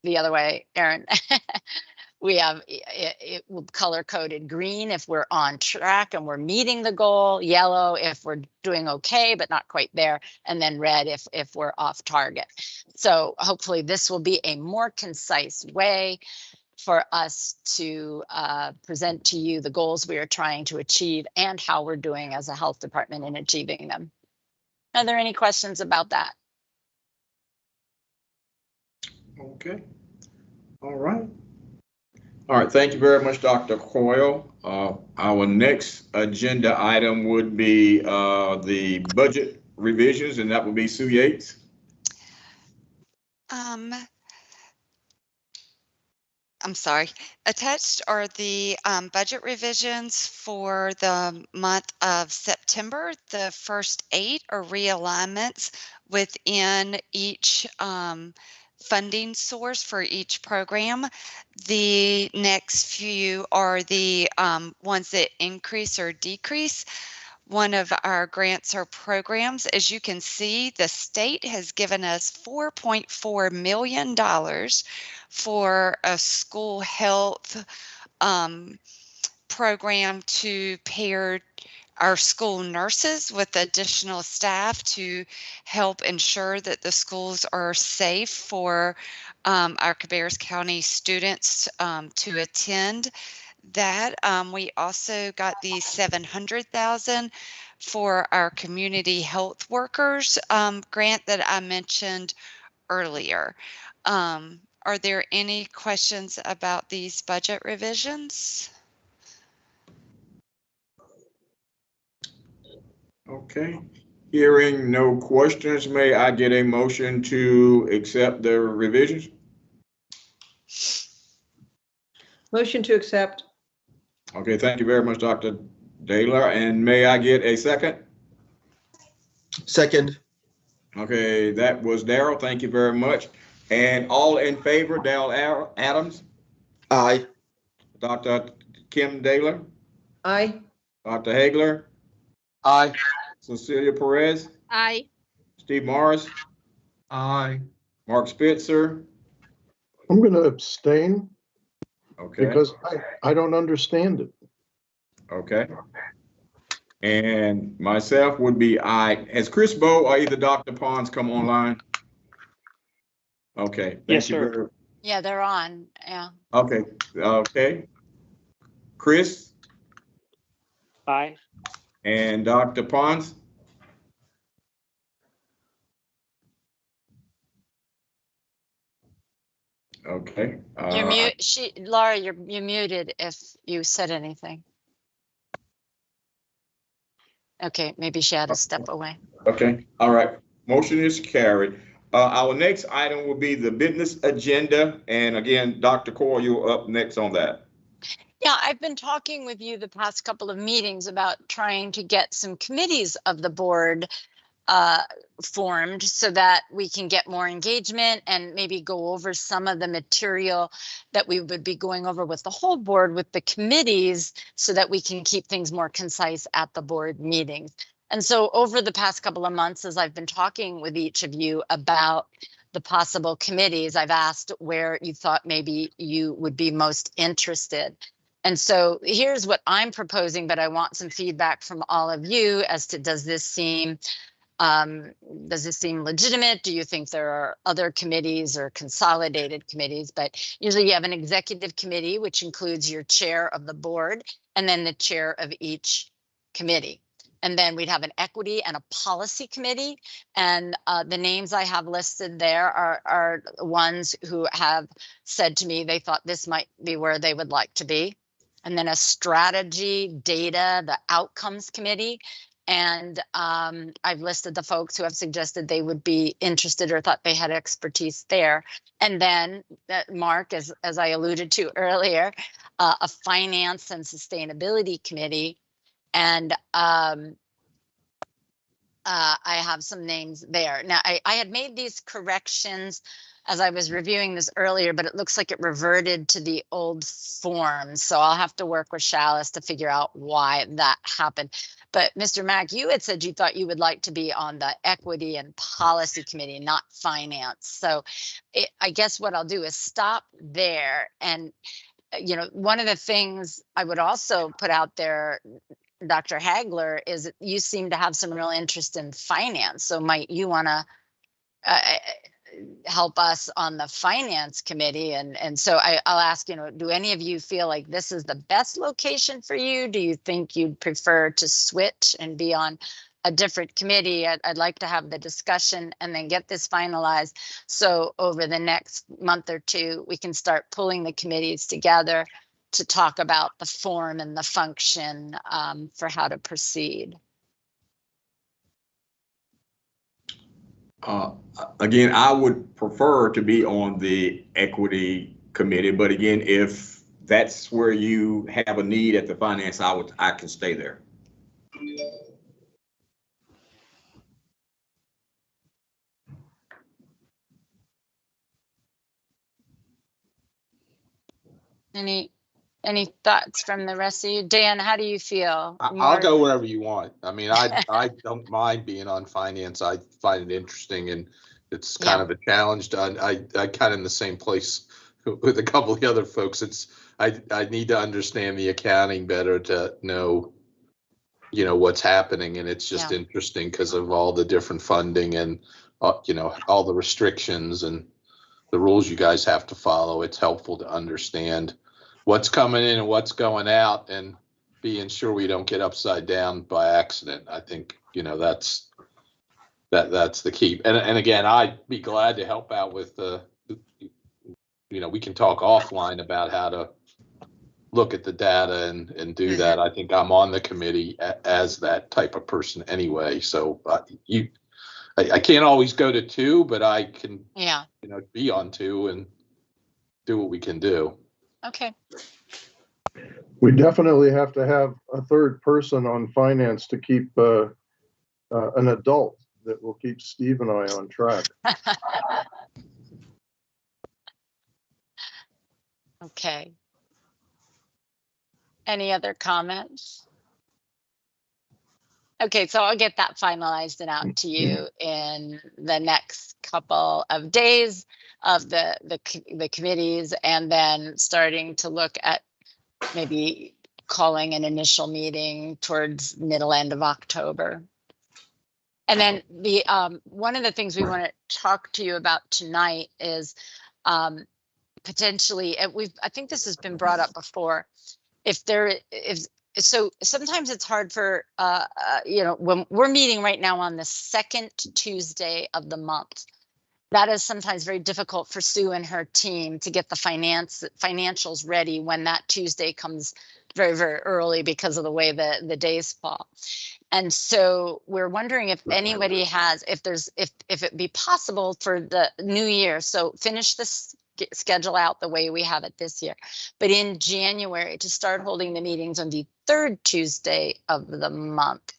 S8: the other way, Aaron. We have it color coded green if we're on track and we're meeting the goal, yellow if we're doing okay but not quite there, and then red if we're off target. So hopefully this will be a more concise way for us to present to you the goals we are trying to achieve and how we're doing as a health department in achieving them. Are there any questions about that?
S1: Okay. All right. All right, thank you very much, Dr. Coyle. Our next agenda item would be the budget revisions, and that would be Sue Yates.
S6: I'm sorry. Attached are the budget revisions for the month of September. The first 8 are realignments within each funding source for each program. The next few are the ones that increase or decrease one of our grants or programs. As you can see, the state has given us $4.4 million for a school health program to pair our school nurses with additional staff to help ensure that the schools are safe for our Cabarrus County students to attend. That we also got the $700,000 for our community health workers grant that I mentioned earlier. Are there any questions about these budget revisions?
S1: Okay, hearing no questions, may I get a motion to accept the revisions?
S4: Motion to accept.
S1: Okay, thank you very much, Dr. Daylor. And may I get a second?
S3: Second.
S1: Okay, that was Darrell. Thank you very much. And all in favor, Darrell Adams?
S3: Aye.
S1: Dr. Kim Daylor?
S4: Aye.
S1: Dr. Hagler?
S7: Aye.
S1: Cecilia Perez?
S2: Aye.
S1: Steve Morris?
S5: Aye.
S1: Mark Spitzer?
S9: I'm going to abstain
S1: Okay.
S9: because I don't understand it.
S1: Okay. And myself would be aye. Has Chris Bowe or either Dr. Pons come online? Okay.
S12: Yes, sir.
S8: Yeah, they're on. Yeah.
S1: Okay. Okay. Chris?
S12: Aye.
S1: And Dr. Pons? Okay.
S8: You're mute. Laura, you're muted if you said anything. Okay, maybe she had to step away.
S1: Okay, all right. Motion is carried. Our next item will be the business agenda. And again, Dr. Core, you're up next on that.
S8: Yeah, I've been talking with you the past couple of meetings about trying to get some committees of the board formed so that we can get more engagement and maybe go over some of the material that we would be going over with the whole board with the committees so that we can keep things more concise at the board meetings. And so over the past couple of months, as I've been talking with each of you about the possible committees, I've asked where you thought maybe you would be most interested. And so here's what I'm proposing, but I want some feedback from all of you as to does this seem legitimate? Do you think there are other committees or consolidated committees? But usually you have an executive committee, which includes your chair of the board and then the chair of each committee. And then we'd have an equity and a policy committee. And the names I have listed there are ones who have said to me they thought this might be where they would like to be. And then a strategy, data, the outcomes committee. And I've listed the folks who have suggested they would be interested or thought they had expertise there. And then Mark, as I alluded to earlier, a finance and sustainability committee. And I have some names there. Now, I had made these corrections as I was reviewing this earlier, but it looks like it reverted to the old form. So I'll have to work with Chalice to figure out why that happened. But Mr. Mack, you had said you thought you would like to be on the equity and policy committee, not finance. So I guess what I'll do is stop there. And, you know, one of the things I would also put out there, Dr. Hagler, is that you seem to have some real interest in finance. So might you want to help us on the finance committee? And so I'll ask, you know, do any of you feel like this is the best location for you? Do you think you'd prefer to switch and be on a different committee? I'd like to have the discussion and then get this finalized. So over the next month or two, we can start pulling the committees together to talk about the form and the function for how to proceed.
S1: Again, I would prefer to be on the equity committee, but again, if that's where you have a need at the finance, I can stay there.
S8: Any thoughts from the rest of you? Dan, how do you feel?
S7: I'll go wherever you want. I mean, I don't mind being on finance. I find it interesting, and it's kind of a challenge. I kind of in the same place with a couple of the other folks. I need to understand the accounting better to know, you know, what's happening, and it's just interesting because of all the different funding and you know, all the restrictions and the rules you guys have to follow. It's helpful to understand what's coming in and what's going out, and being sure we don't get upside down by accident. I think, you know, that's the key. And again, I'd be glad to help out with you know, we can talk offline about how to look at the data and do that. I think I'm on the committee as that type of person anyway. So I can't always go to two, but I can, you know, be on two and do what we can do.
S8: Okay.
S9: We definitely have to have a third person on finance to keep an adult that will keep Steve and I on track.
S8: Okay. Any other comments? Okay, so I'll get that finalized and out to you in the next couple of days of the committees, and then starting to look at maybe calling an initial meeting towards middle end of October. And then the one of the things we want to talk to you about tonight is potentially, I think this has been brought up before, if so sometimes it's hard for, when we're meeting right now on the second Tuesday of the month. That is sometimes very difficult for Sue and her team to get the financials ready when that Tuesday comes very, very early because of the way the days fall. And so we're wondering if anybody has, if it be possible for the new year. So finish this schedule out the way we have it this year, but in January to start holding the meetings on the third Tuesday of the month,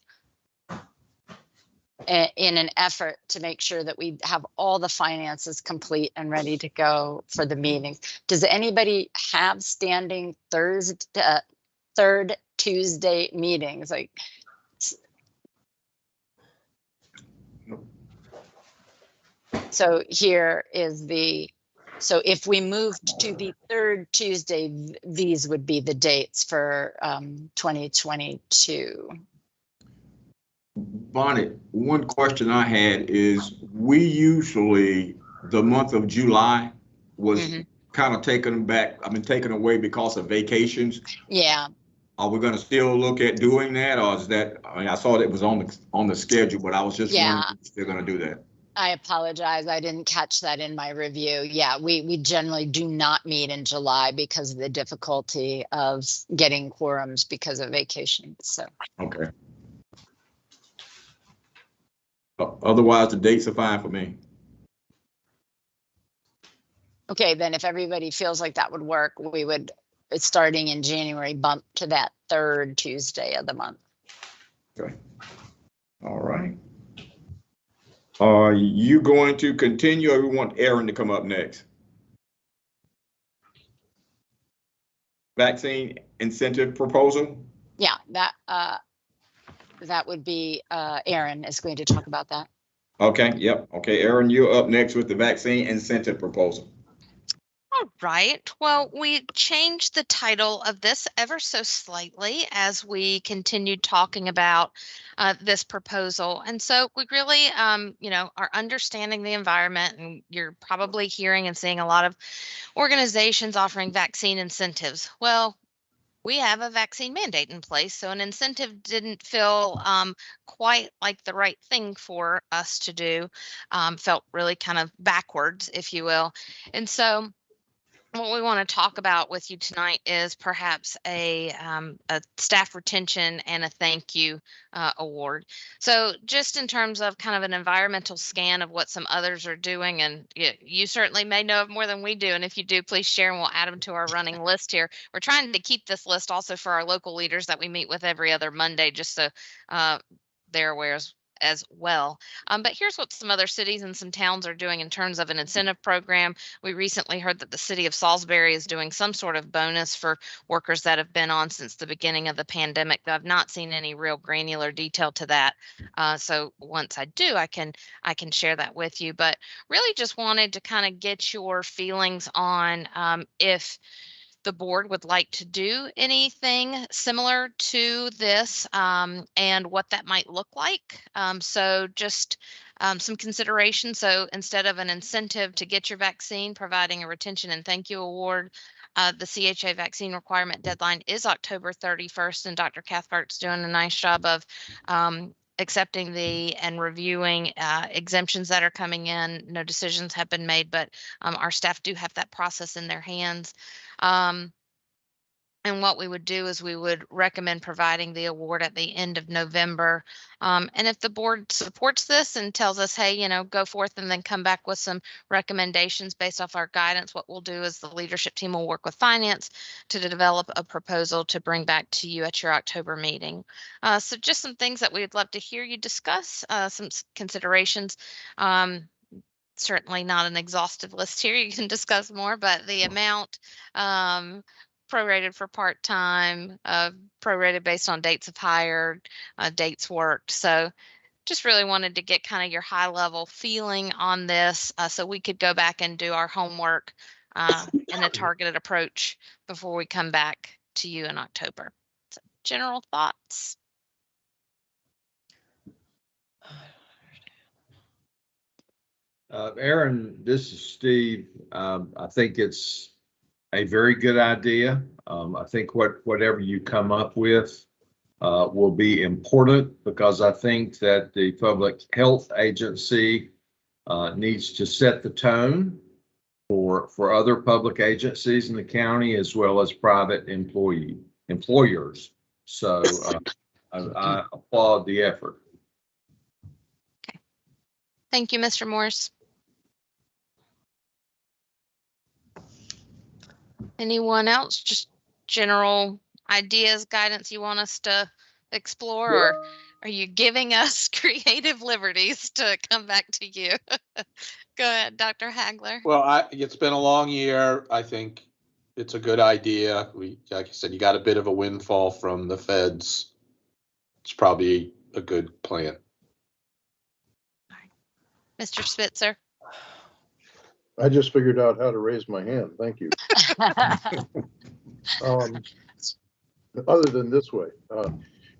S8: in an effort to make sure that we have all the finances complete and ready to go for the meetings. Does anybody have standing third Tuesday meetings? Like, so here is so if we moved to the third Tuesday, these would be the dates for 2022.
S1: Bonnie, one question I had is, we usually, the month of July was kind of taken away because of vacations.
S8: Yeah.
S1: Are we going to still look at doing that, or is that, I mean, I saw it was on the schedule, but I was just wondering if they're going to do that.
S8: I apologize. I didn't catch that in my review. Yeah, we generally do not meet in July because of the difficulty of getting quorums because of vacation. So.
S1: Okay. Otherwise, the dates are fine for me.
S8: Okay, then if everybody feels like that would work, we would, starting in January, bump to that third Tuesday of the month.
S1: Okay. All right. Are you going to continue, or we want Aaron to come up next? Vaccine incentive proposal?
S8: Yeah, that would be, Aaron is going to talk about that.
S1: Okay, yep. Okay, Aaron, you're up next with the vaccine incentive proposal.
S11: All right. Well, we changed the title of this ever so slightly as we continued talking about this proposal. And so we really, are understanding the environment, and you're probably hearing and seeing a lot of organizations offering vaccine incentives. Well, we have a vaccine mandate in place, so an incentive didn't feel quite like the right thing for us to do. Felt really kind of backwards, if you will. And so what we want to talk about with you tonight is perhaps a staff retention and a thank you award. So just in terms of kind of an environmental scan of what some others are doing, and you certainly may know of more than we do, and if you do, please share and we'll add them to our running list here. We're trying to keep this list also for our local leaders that we meet with every other Monday, just so they're aware as well. But here's what some other cities and some towns are doing in terms of an incentive program. We recently heard that the city of Salisbury is doing some sort of bonus for workers that have been on since the beginning of the pandemic. I've not seen any real granular detail to that. So once I do, I can share that with you. But really just wanted to kind of get your feelings on if the board would like to do anything similar to this, and what that might look like. So just some consideration. So instead of an incentive to get your vaccine, providing a retention and thank you award, the CHA vaccine requirement deadline is October 31st, and Dr. Cathcart's doing a nice job of accepting and reviewing exemptions that are coming in. No decisions have been made, but our staff do have that process in their hands. And what we would do is we would recommend providing the award at the end of November. And if the board supports this and tells us, hey, go forth and then come back with some recommendations based off our guidance, what we'll do is the leadership team will work with finance to develop a proposal to bring back to you at your October meeting. So just some things that we would love to hear you discuss, some considerations. Certainly not an exhaustive list here. You can discuss more, but the amount, prorated for part-time, prorated based on dates of hire, dates worked. So just really wanted to get kind of your high level feeling on this, so we could go back and do our homework in a targeted approach before we come back to you in October. So general thoughts?
S5: Aaron, this is Steve. I think it's a very good idea. I think whatever you come up with, will be important, because I think that the Public Health Agency needs to set the tone for other public agencies in the county, as well as private employers. So I applaud the effort.
S11: Thank you, Mr. Morris. Anyone else? Just general ideas, guidance you want us to explore, or are you giving us creative liberties to come back to you? Go ahead, Dr. Hagler.
S7: Well, it's been a long year. I think it's a good idea. Like I said, you got a bit of a windfall from the feds. It's probably a good plan.
S11: Mr. Spitzer.
S9: I just figured out how to raise my hand. Thank you. Other than this way,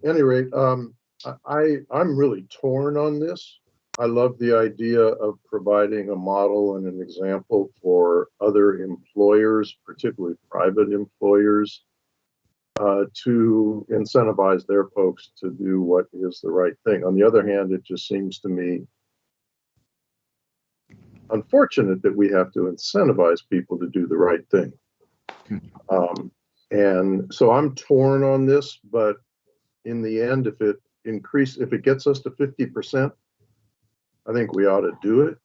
S9: any rate, I'm really torn on this. I love the idea of providing a model and an example for other employers, particularly private employers, to incentivize their folks to do what is the right thing. On the other hand, it just seems to me unfortunate that we have to incentivize people to do the right thing. And so I'm torn on this, but in the end, if it gets us to 50%, I think we ought to do it.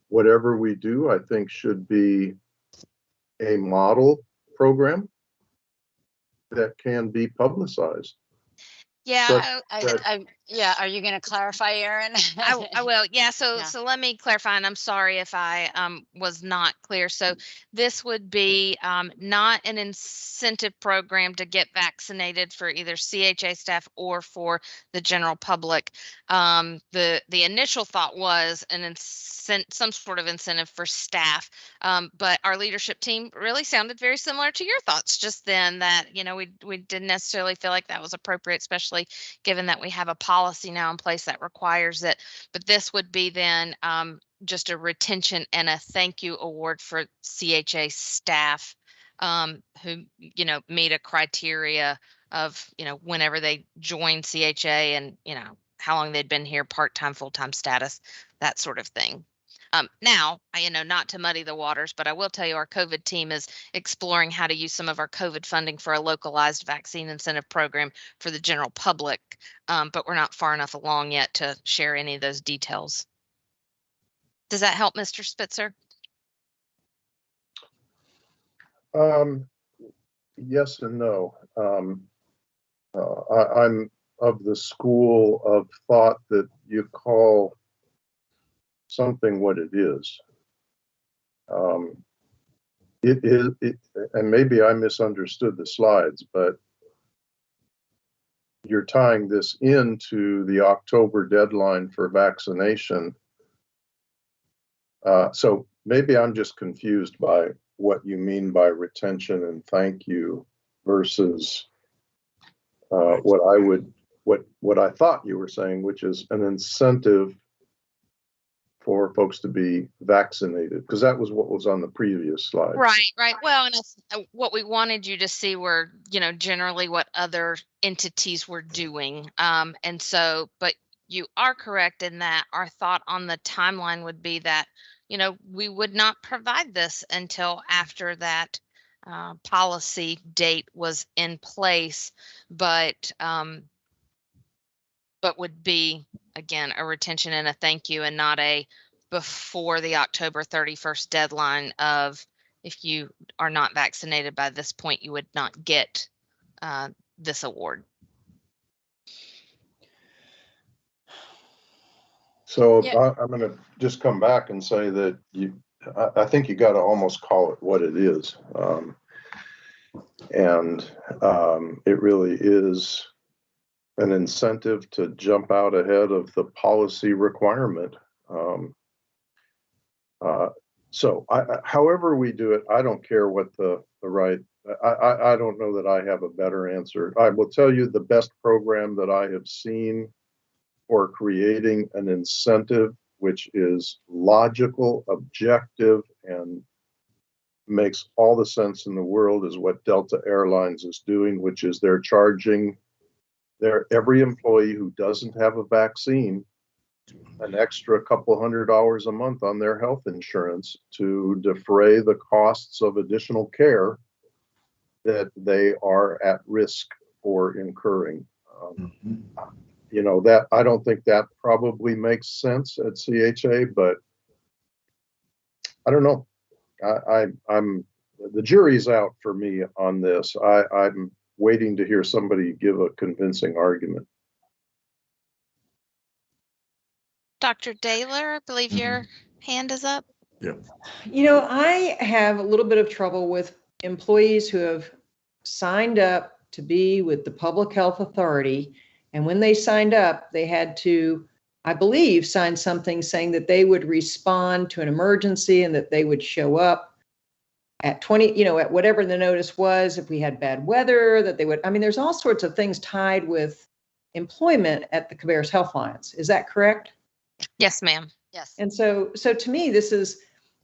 S9: Whatever we do, I think should be a model program that can be publicized.
S11: Yeah,
S8: Yeah, are you going to clarify, Erin?
S11: I will. Yeah.
S8: Yeah.
S11: So let me clarify, and I'm sorry if I was not clear. So this would be not an incentive program to get vaccinated for either CHA staff or for the general public. The initial thought was some sort of incentive for staff, but our leadership team really sounded very similar to your thoughts just then. That we didn't necessarily feel like that was appropriate, especially given that we have a policy now in place that requires it. But this would be then just a retention and a thank you award for CHA staff who meet a criteria of whenever they join CHA and how long they'd been here, part-time, full-time status, that sort of thing. Now, not to muddy the waters, but I will tell you our COVID team is exploring how to use some of our COVID funding for a localized vaccine incentive program for the general public, but we're not far enough along yet to share any of those details. Does that help, Mr. Spitzer?
S9: Yes and no. I'm of the school of thought that you call something what it is. And maybe I misunderstood the slides, but you're tying this into the October deadline for vaccination. So maybe I'm just confused by what you mean by retention and thank you versus what I thought you were saying, which is an incentive for folks to be vaccinated, because that was what was on the previous slide.
S11: Right. Well, and what we wanted you to see were, generally what other entities were doing. And so, but you are correct in that our thought on the timeline would be that, we would not provide this until after that policy date was in place, but would be, again, a retention and a thank you, and not a before the October 31st deadline of if you are not vaccinated by this point, you would not get this award.
S9: So
S8: Yeah.
S9: I'm going to just come back and say that I think you got to almost call it what it is. And it really is an incentive to jump out ahead of the policy requirement. So however we do it, I don't care what the right, I don't know that I have a better answer. I will tell you the best program that I have seen for creating an incentive, which is logical, objective, and makes all the sense in the world is what Delta Airlines is doing, which is they're charging every employee who doesn't have a vaccine an extra couple $100 a month on their health insurance to defray the costs of additional care that they are at risk for incurring. You know, that I don't think that probably makes sense at CHA, but I don't know. I'm the jury's out for me on this. I'm waiting to hear somebody give a convincing argument.
S11: Dr. Daler, I believe your hand is up.
S4: You know, I have a little bit of trouble with employees who have signed up to be with the public health authority. And when they signed up, they had to, I believe, sign something saying that they would respond to an emergency and that they would show up at 20, at whatever the notice was, if we had bad weather, that they would, I mean, there's all sorts of things tied with employment at the Cabarrus Health Alliance. Is that correct?
S11: Yes, ma'am.
S8: Yes.
S4: And so to me, this is,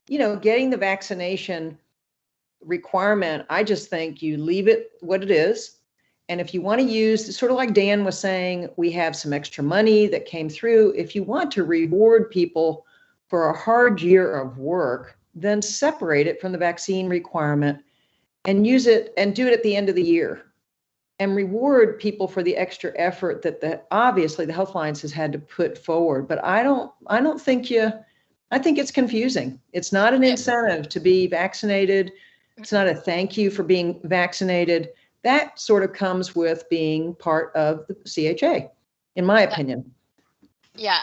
S4: getting the vaccination requirement. I just think you leave it what it is. And if you want to use, sort of like Dan was saying, we have some extra money that came through. If you want to reward people for a hard year of work, then separate it from the vaccine requirement and use it and do it at the end of the year and reward people for the extra effort that obviously the Health Alliance has had to put forward. But I think it's confusing. It's not an incentive to be vaccinated. It's not a thank you for being vaccinated. That sort of comes with being part of the CHA, in my opinion.
S8: Yeah,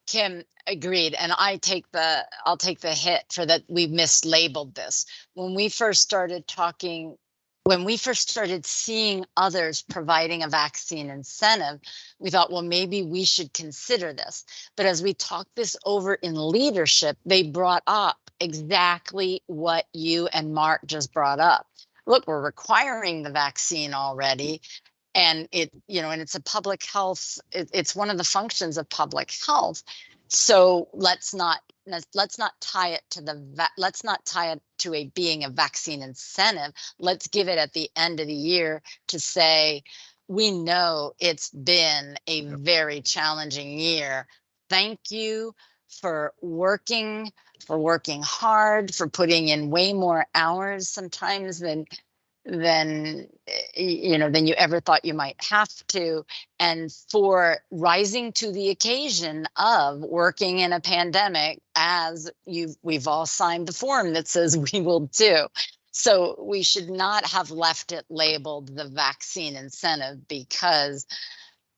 S8: Kim agreed, and I'll take the hit for that. We mislabeled this when we first started talking. When we first started seeing others providing a vaccine incentive, we thought, well, maybe we should consider this. But as we talked this over in leadership, they brought up exactly what you and Mark just brought up. Look, we're requiring the vaccine already. And it's a public health, it's one of the functions of public health. So let's not tie it to being a vaccine incentive. Let's give it at the end of the year to say, we know it's been a very challenging year. Thank you for working hard, for putting in way more hours sometimes than you ever thought you might have to, and for rising to the occasion of working in a pandemic, as we've all signed the form that says we will do. So we should not have left it labeled the vaccine incentive, because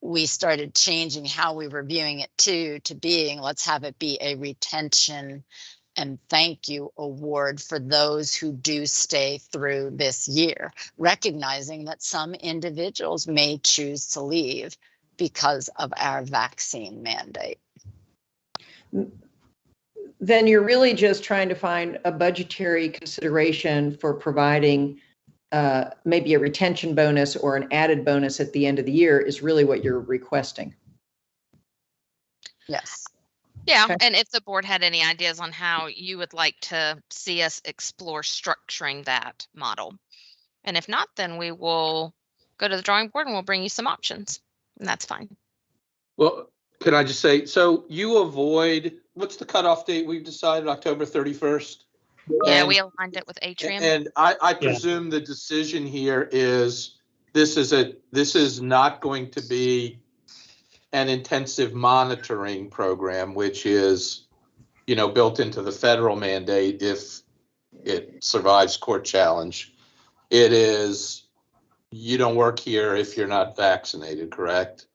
S8: we started changing how we were viewing it to being, let's have it be a retention and thank you award for those who do stay through this year, recognizing that some individuals may choose to leave because of our vaccine mandate.
S4: Then you're really just trying to find a budgetary consideration for providing maybe a retention bonus or an added bonus at the end of the year is really what you're requesting.
S8: Yes.
S11: Yeah,
S4: Okay.
S11: and if the board had any ideas on how you would like to see us explore structuring that model. And if not, then we will go to the drawing board and we'll bring you some options, and that's fine.
S7: Well, can I just say, so you avoid, what's the cutoff date we've decided, October 31st?
S11: Yeah,
S7: And-
S11: we aligned it with Atrium.
S7: And I presume the decision here is this is not going to be an intensive monitoring program, which is, built into the federal mandate if it survives court challenge. It is, you don't work here if you're not vaccinated, correct?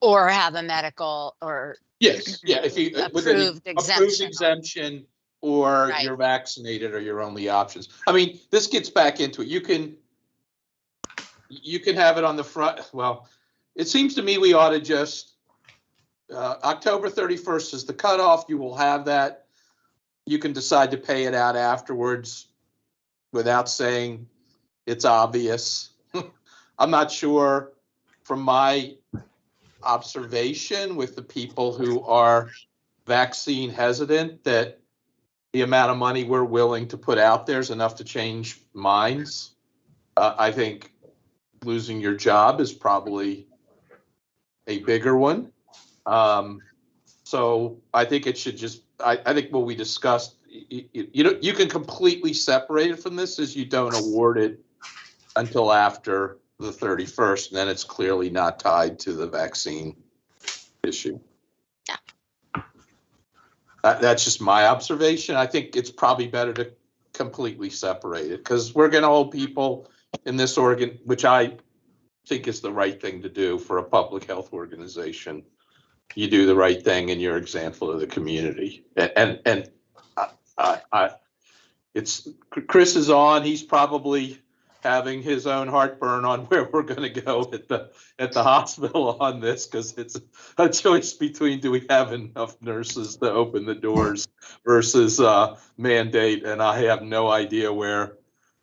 S8: Or have a medical or
S7: Yes, yeah, if you with an
S8: approved exemption.
S7: Or
S8: Right.
S7: you're vaccinated are your only options. I mean, this gets back into it. You can have it on the front. Well, it seems to me we ought to just October 31st is the cutoff. You will have that. You can decide to pay it out afterwards without saying it's obvious. I'm not sure from my observation with the people who are vaccine hesitant that the amount of money we're willing to put out there is enough to change minds. I think losing your job is probably a bigger one. So I think it should just, I think what we discussed, you can completely separate it from this as you don't award it until after the 31st, and then it's clearly not tied to the vaccine issue.
S11: Yeah.
S7: That's just my observation. I think it's probably better to completely separate it because we're going to hold people in this organ, which I think is the right thing to do for a public health organization. You do the right thing and you're an example of the community. And it's Chris is on. He's probably having his own heartburn on where we're going to go at the hospital on this, because it's a choice between do we have enough nurses to open the doors versus mandate, and I have no idea where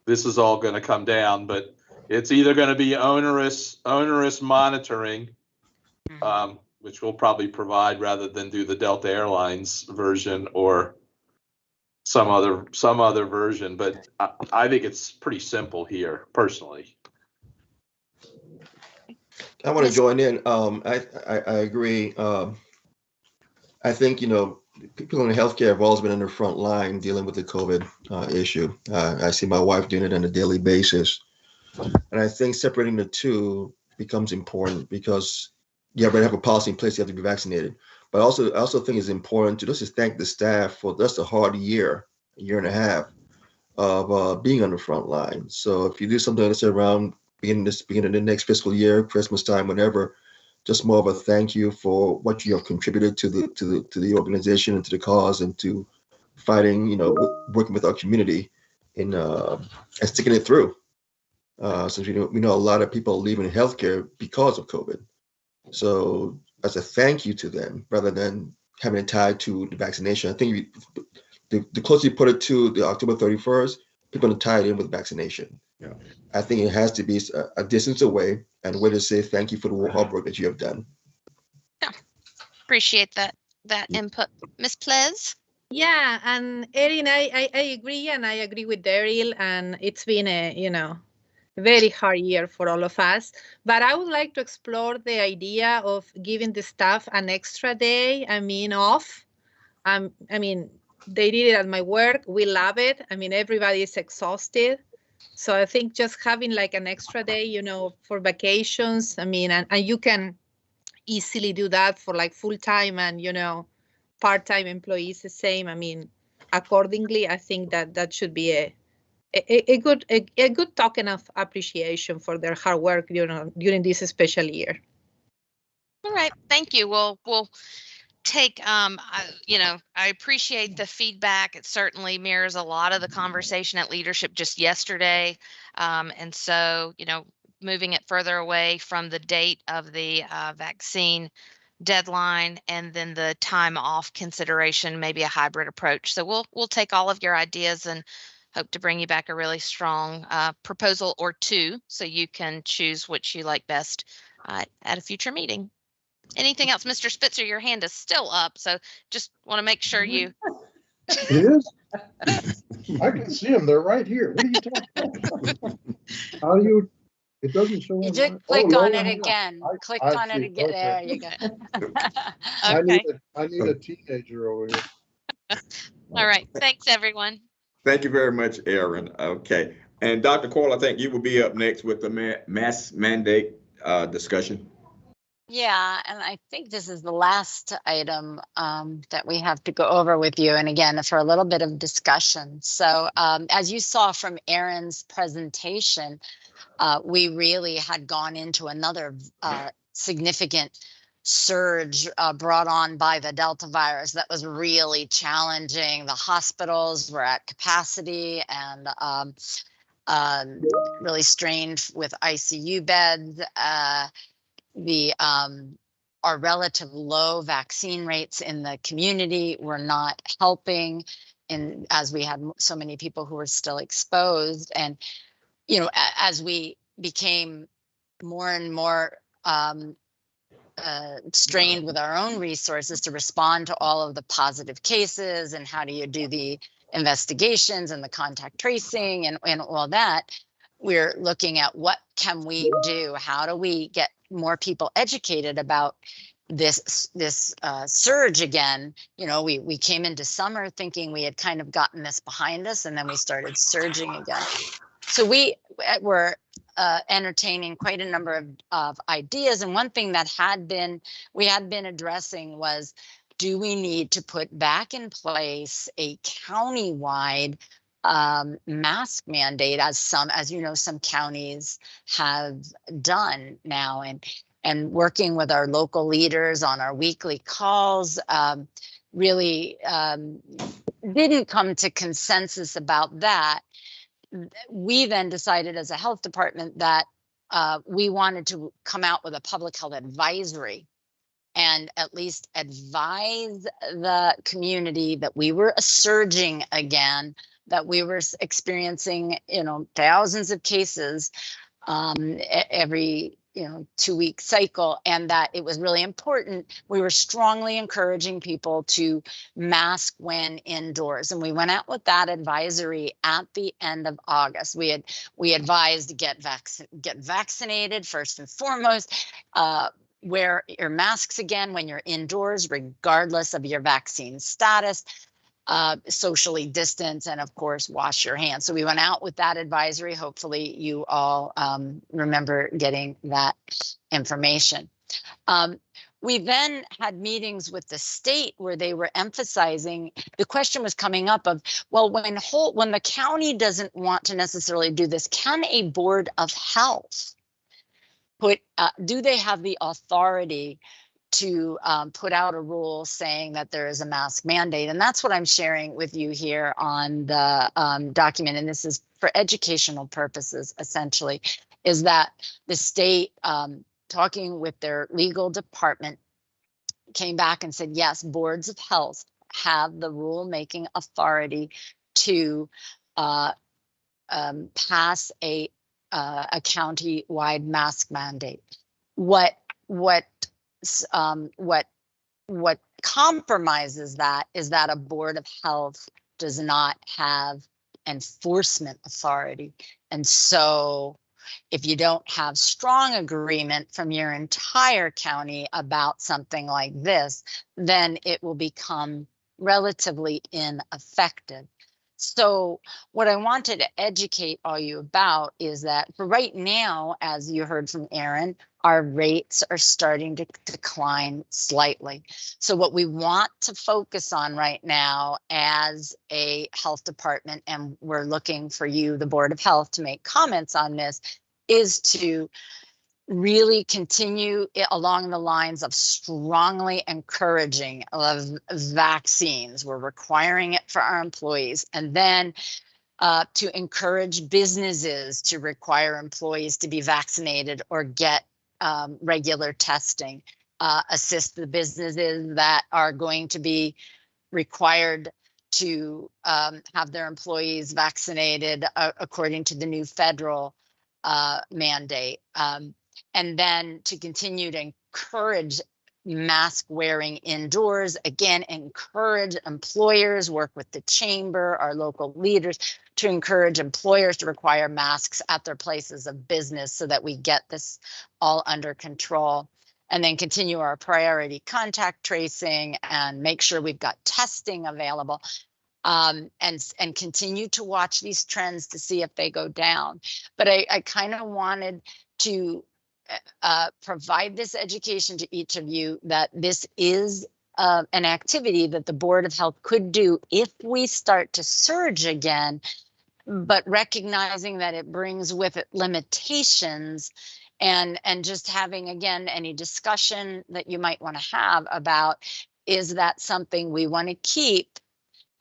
S7: this is all going to come down, but it's either going to be onerous monitoring, which we'll probably provide rather than do the Delta Airlines version, or some other version, but I think it's pretty simple here, personally.
S3: I want to join in. I agree. I think, people in healthcare have always been in the front line dealing with the COVID issue. I see my wife doing it on a daily basis. And I think separating the two becomes important because you already have a policy in place, you have to be vaccinated. But I also think it's important to just thank the staff for just a hard year and a half of being on the front line. So if you do something that's around beginning of the next fiscal year, Christmas time, whenever, just more of a thank you for what you have contributed to the organization and to the cause and to fighting, working with our community and sticking it through. Since we know a lot of people are leaving healthcare because of COVID. So as a thank you to them, rather than having it tied to the vaccination, I think the closer you put it to the October 31st, people are tied in with vaccination.
S1: Yeah.
S3: I think it has to be a distance away and a way to say thank you for the hard work that you have done.
S11: Yeah, appreciate that input. Ms. Plez?
S2: Yeah, and Erin, I agree, and I agree with Daryl, and it's been a, very hard year for all of us. But I would like to explore the idea of giving the staff an extra day, off. They did it at my work. We love it. Everybody is exhausted. So I think just having like an extra day, for vacations, and you can easily do that for like full-time and, part-time employees the same. Accordingly, I think that should be a good token of appreciation for their hard work, during this special year.
S11: All right, thank you. We'll take, I appreciate the feedback. It certainly mirrors a lot of the conversation at leadership just yesterday. And so, moving it further away from the date of the vaccine deadline and then the time off consideration, maybe a hybrid approach. So we'll take all of your ideas and hope to bring you back a really strong proposal or two, so you can choose which you like best at a future meeting. Anything else? Mr. Spitzer, your hand is still up, so just want to make sure you.
S9: It is? I can see them. They're right here. What are you talking about? How do you, it doesn't show.
S8: You just click on it again. Click
S9: I
S8: on it
S9: see.
S8: again.
S9: Okay.
S8: There you go.
S11: Okay.
S9: I need a teenager over here.
S11: All right. Thanks, everyone.
S1: Thank you very much, Aaron. Okay. And Dr. Coyle, I think you will be up next with the mass mandate discussion.
S8: Yeah, and I think this is the last item that we have to go over with you. And again, for a little bit of discussion. So as you saw from Aaron's presentation, we really had gone into another significant surge brought on by the Delta virus that was really challenging. The hospitals were at capacity and really strained with ICU beds. Our relative low vaccine rates in the community were not helping, as we had so many people who were still exposed. And, as we became more and more strained with our own resources to respond to all of the positive cases, and how do you do the investigations and the contact tracing and all that, we're looking at what can we do? How do we get more people educated about this surge again? You know, we came into summer thinking we had kind of gotten this behind us, and then we started surging again. So we were entertaining quite a number of ideas, and one thing that we had been addressing was, do we need to put back in place a countywide mask mandate, as you know, some counties have done now, and working with our local leaders on our weekly calls, really didn't come to consensus about that. We then decided as a health department that we wanted to come out with a public health advisory and at least advise the community that we were surging again, that we were experiencing, you know, thousands of cases every 2-week cycle, and that it was really important. We were strongly encouraging people to mask when indoors, and we went out with that advisory at the end of August. We advised get vaccinated first and foremost. Wear your masks again when you're indoors, regardless of your vaccine status. Socially distance, and of course, wash your hands. So we went out with that advisory. Hopefully you all remember getting that information. We then had meetings with the state where they were emphasizing, the question was coming up of, well, when the county doesn't want to necessarily do this, can a board of health do they have the authority to put out a rule saying that there is a mask mandate? And that's what I'm sharing with you here on the document. And this is for educational purposes, essentially, is that the state, talking with their legal department, came back and said, yes, boards of health have the rule-making authority to pass a county-wide mask mandate. What compromises that is that a board of health does not have enforcement authority. And so if you don't have strong agreement from your entire county about something like this, then it will become relatively ineffective. So what I wanted to educate all you about is that for right now, as you heard from Aaron, our rates are starting to decline slightly. So what we want to focus on right now as a health department, and we're looking for you, the Board of Health, to make comments on this, is to really continue along the lines of strongly encouraging of vaccines. We're requiring it for our employees, and then to encourage businesses to require employees to be vaccinated or get regular testing, assist the businesses that are going to be required to have their employees vaccinated according to the new federal mandate. And then to continue to encourage mask wearing indoors. Again, encourage employers, work with the chamber, our local leaders, to encourage employers to require masks at their places of business so that we get this all under control. And then continue our priority contact tracing and make sure we've got testing available. And continue to watch these trends to see if they go down. But I kind of wanted to provide this education to each of you that this is an activity that the Board of Health could do if we start to surge again, but recognizing that it brings with it limitations, and just having, again, any discussion that you might want to have about, is that something we want to keep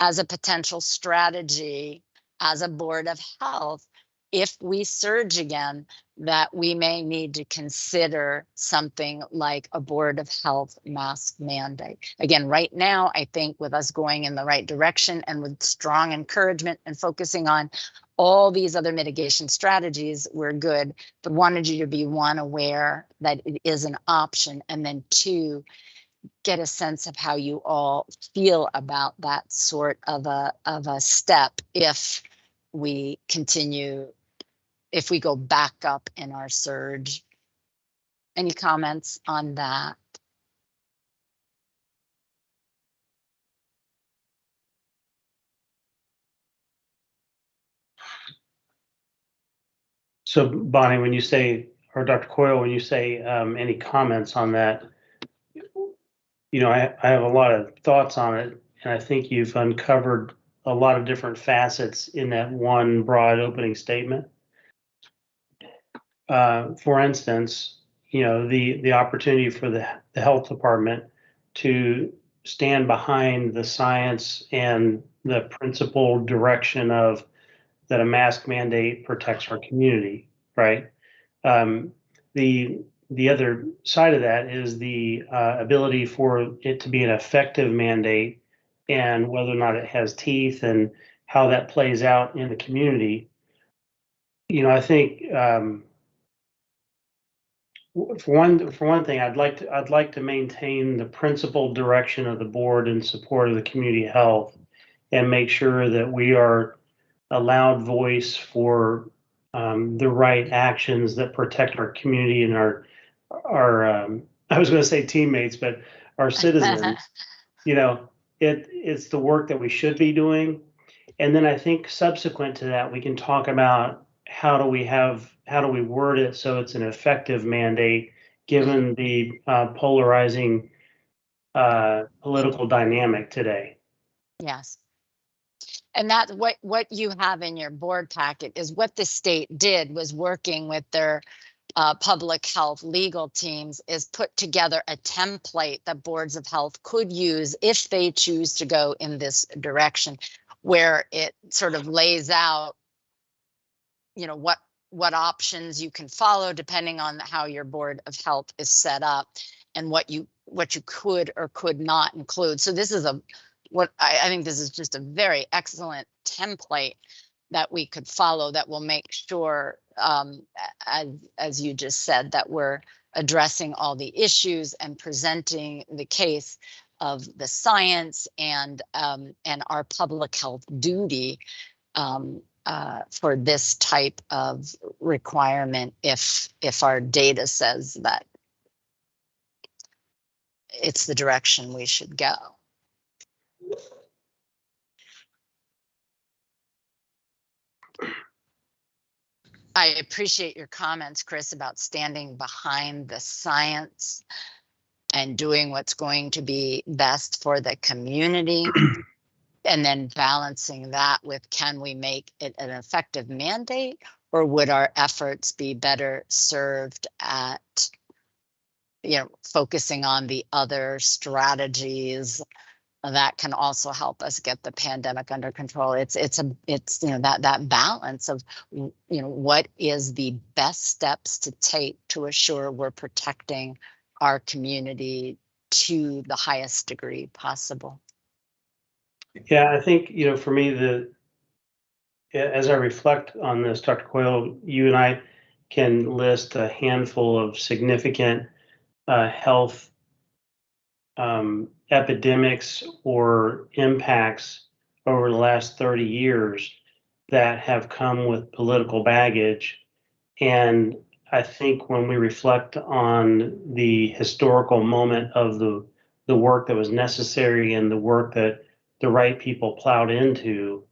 S8: as a potential strategy as a Board of Health if we surge again, that we may need to consider something like a Board of Health mask mandate. Again, right now, I think with us going in the right direction and with strong encouragement and focusing on all these other mitigation strategies, we're good, but wanted you to be, one, aware that it is an option, and then two, get a sense of how you all feel about that sort of a step if we continue, if we go back up in our surge. Any comments on that?
S12: So Bonnie, when you say, or Dr. Coyle, when you say any comments on that, you know, I have a lot of thoughts on it, and I think you've uncovered a lot of different facets in that one broad opening statement. For instance, you know, the opportunity for the health department to stand behind the science and the principled direction of that a mask mandate protects our community, right? The other side of that is the ability for it to be an effective mandate, and whether or not it has teeth and how that plays out in the community. You know, I think for one thing, I'd like to maintain the principled direction of the board in support of the community health, and make sure that we are a loud voice for the right actions that protect our community and our I was going to say teammates, but our citizens. You know, it's the work that we should be doing. And then I think subsequent to that, we can talk about how do we word it so it's an effective mandate given the polarizing political dynamic today.
S8: Yes. And that's what you have in your board packet is what the state did was working with their public health legal teams is put together a template that boards of health could use if they choose to go in this direction, where it sort of lays out, you know, what options you can follow depending on how your board of health is set up and what you could or could not include. So this is I think this is just a very excellent template that we could follow that will make sure, as you just said, that we're addressing all the issues and presenting the case of the science and our public health duty for this type of requirement if our data says that it's the direction we should go. I appreciate your comments, Chris, about standing behind the science and doing what's going to be best for the community. And then balancing that with, can we make it an effective mandate, or would our efforts be better served at, you know, focusing on the other strategies that can also help us get the pandemic under control? It's you know, that balance of, you know, what is the best steps to take to assure we're protecting our community to the highest degree possible.
S12: Yeah, I think, you know, for me, as I reflect on this, Dr. Coyle, you and I can list a handful of significant health epidemics or impacts over the last 30 years that have come with political baggage. And I think when we reflect on the historical moment of the work that was necessary and the work that the right people plowed into,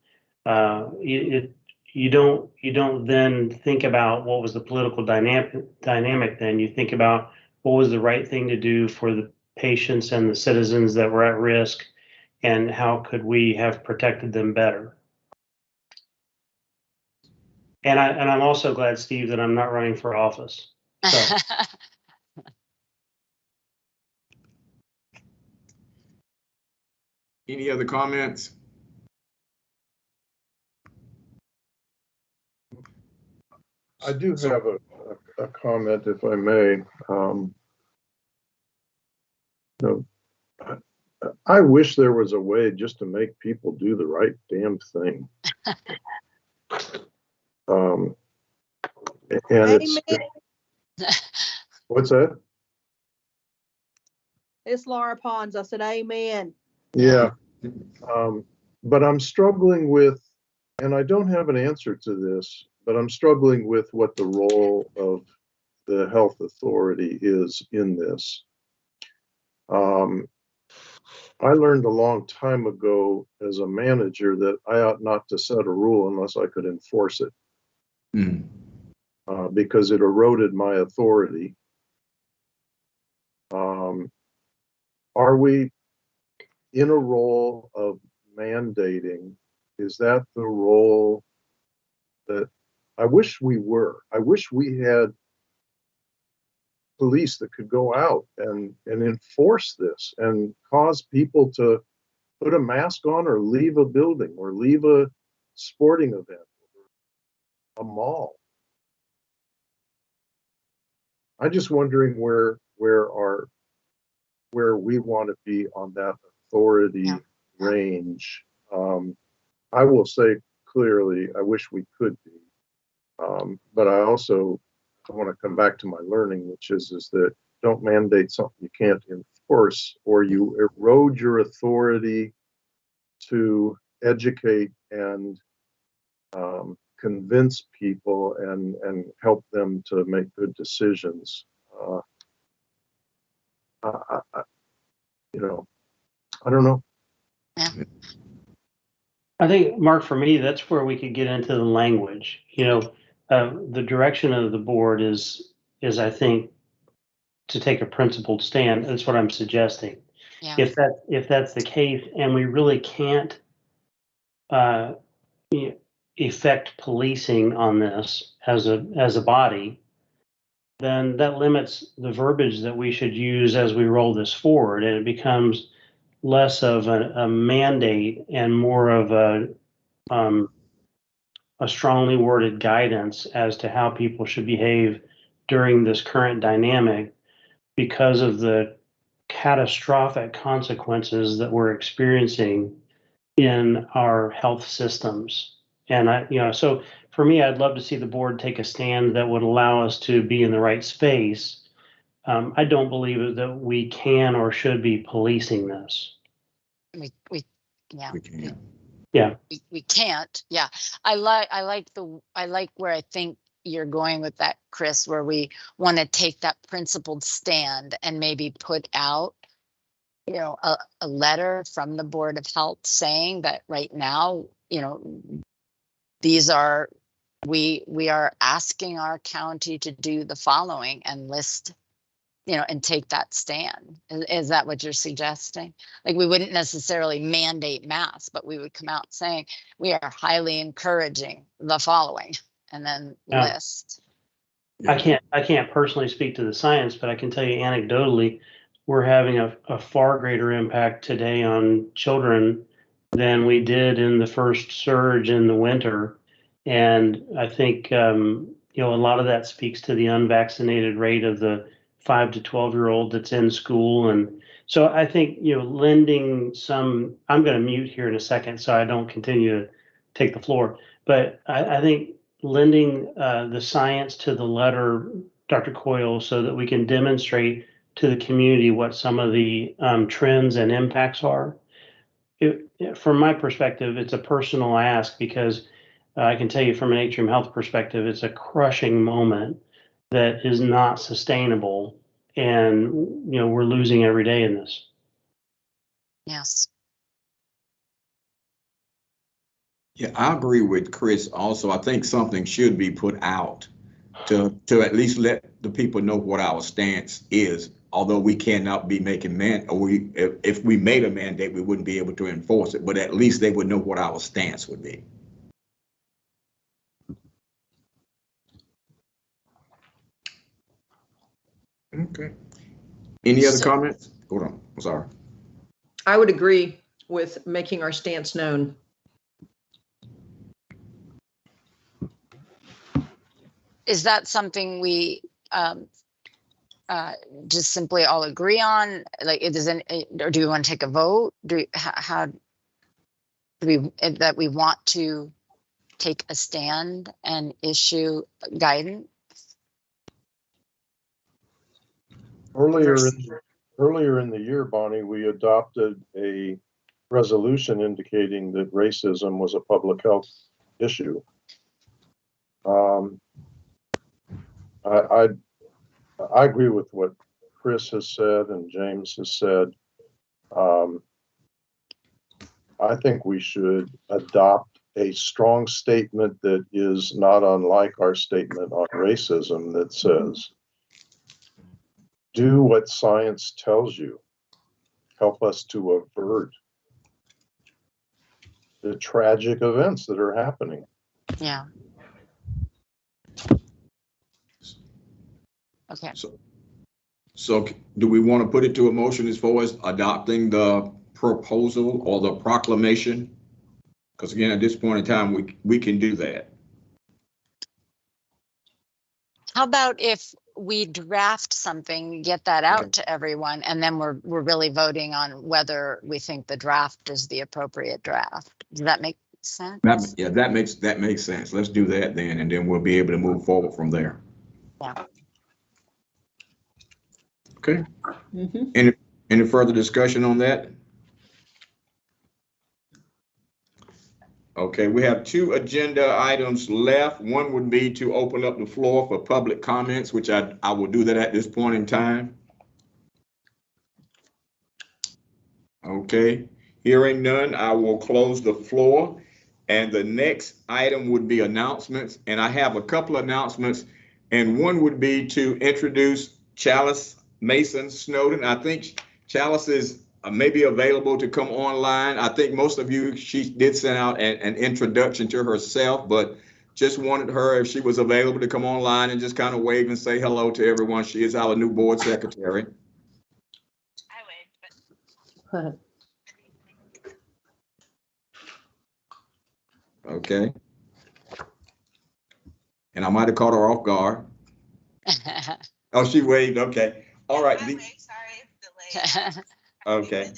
S12: you don't then think about what was the political dynamic then. You think about what was the right thing to do for the patients and the citizens that were at risk, and how could we have protected them better. And I'm also glad, Steve, that I'm not running for office. So.
S1: Any other comments?
S9: I do have a comment, if I may. You know, I wish there was a way just to make people do the right damn thing. And it's, what's that?
S13: It's Laura Pons. I said, amen.
S9: Yeah. But I'm struggling with, and I don't have an answer to this, but I'm struggling with what the role of the health authority is in this. I learned a long time ago as a manager that I ought not to set a rule unless I could enforce it, because it eroded my authority. Are we in a role of mandating? Is that the role that I wish we were? I wish we had police that could go out and enforce this and cause people to put a mask on or leave a building or leave a sporting event, a mall. I'm just wondering where we want to be on that authority range. I will say clearly, I wish we could be, but I also want to come back to my learning, which is that don't mandate something you can't enforce, or you erode your authority to educate and convince people and help them to make good decisions. I don't know.
S8: Yeah.
S12: I think, Mark, for me, that's where we could get into the language. The direction of the board is I think, to take a principled stand. That's what I'm suggesting.
S8: Yeah.
S12: If that's the case, and we really can't effect policing on this as a body, then that limits the verbiage that we should use as we roll this forward, and it becomes less of a mandate and more of a strongly worded guidance as to how people should behave during this current dynamic, because of the catastrophic consequences that we're experiencing in our health systems. And so for me, I'd love to see the board take a stand that would allow us to be in the right space. I don't believe that we can or should be policing this.
S8: We
S1: can.
S12: Yeah.
S8: We can't. Yeah. I like where I think you're going with that, Chris, where we want to take that principled stand and maybe put out, a letter from the Board of Health saying that right now, we are asking our county to do the following and list, and take that stand. Is that what you're suggesting? Like, we wouldn't necessarily mandate masks, but we would come out saying we are highly encouraging the following, and then list.
S12: I can't personally speak to the science, but I can tell you anecdotally, we're having a far greater impact today on children than we did in the first surge in the winter. And I think, a lot of that speaks to the unvaccinated rate of the 5 to 12-year-old that's in school. And so I think, lending some, I'm going to mute here in a second so I don't continue to take the floor, but I think lending the science to the letter, Dr. Coyle, so that we can demonstrate to the community what some of the trends and impacts are. From my perspective, it's a personal ask, because I can tell you from an Atrium Health perspective, it's a crushing moment that is not sustainable, and we're losing every day in this.
S8: Yes.
S1: Yeah, I agree with Chris also. I think something should be put out to at least let the people know what our stance is. Although we cannot be making if we made a mandate, we wouldn't be able to enforce it, but at least they would know what our stance would be. Okay. Any other comments? Hold on. I'm sorry.
S4: I would agree with making our stance known.
S8: Is that something we just simply all agree on? Like, or do we want to take a vote? How do that we want to take a stand and issue guidance?
S9: Earlier earlier in the year, Bonnie, we adopted a resolution indicating that racism was a public health issue. I agree with what Chris has said and James has said. I think we should adopt a strong statement that is not unlike our statement on racism that says, do what science tells you. Help us to avert the tragic events that are happening.
S8: Yeah. Okay.
S1: So do we want to put it to a motion as far as adopting the proposal or the proclamation? Because again, at this point in time, we can do that.
S8: How about if we draft something, get that out to everyone, and then we're really voting on whether we think the draft is the appropriate draft? Does that make sense?
S1: That makes sense. Let's do that then, and then we'll be able to move forward from there.
S8: Yeah.
S1: Okay. Any further discussion on that? Okay, we have 2 agenda items left. One would be to open up the floor for public comments, which I will do that at this point in time. Okay, hearing none, I will close the floor. And the next item would be announcements. And I have a couple announcements, and one would be to introduce Chalice Mason Snowden. I think Chalice is maybe available to come online. I think most of you, she did send out an introduction to herself, but just wanted her, if she was available, to come online and just kind of wave and say hello to everyone. She is our new board secretary.
S13: I would, but
S1: Okay. And I might have caught her off guard. Oh, she waved. Okay. All right.
S6: Sorry.
S1: Okay.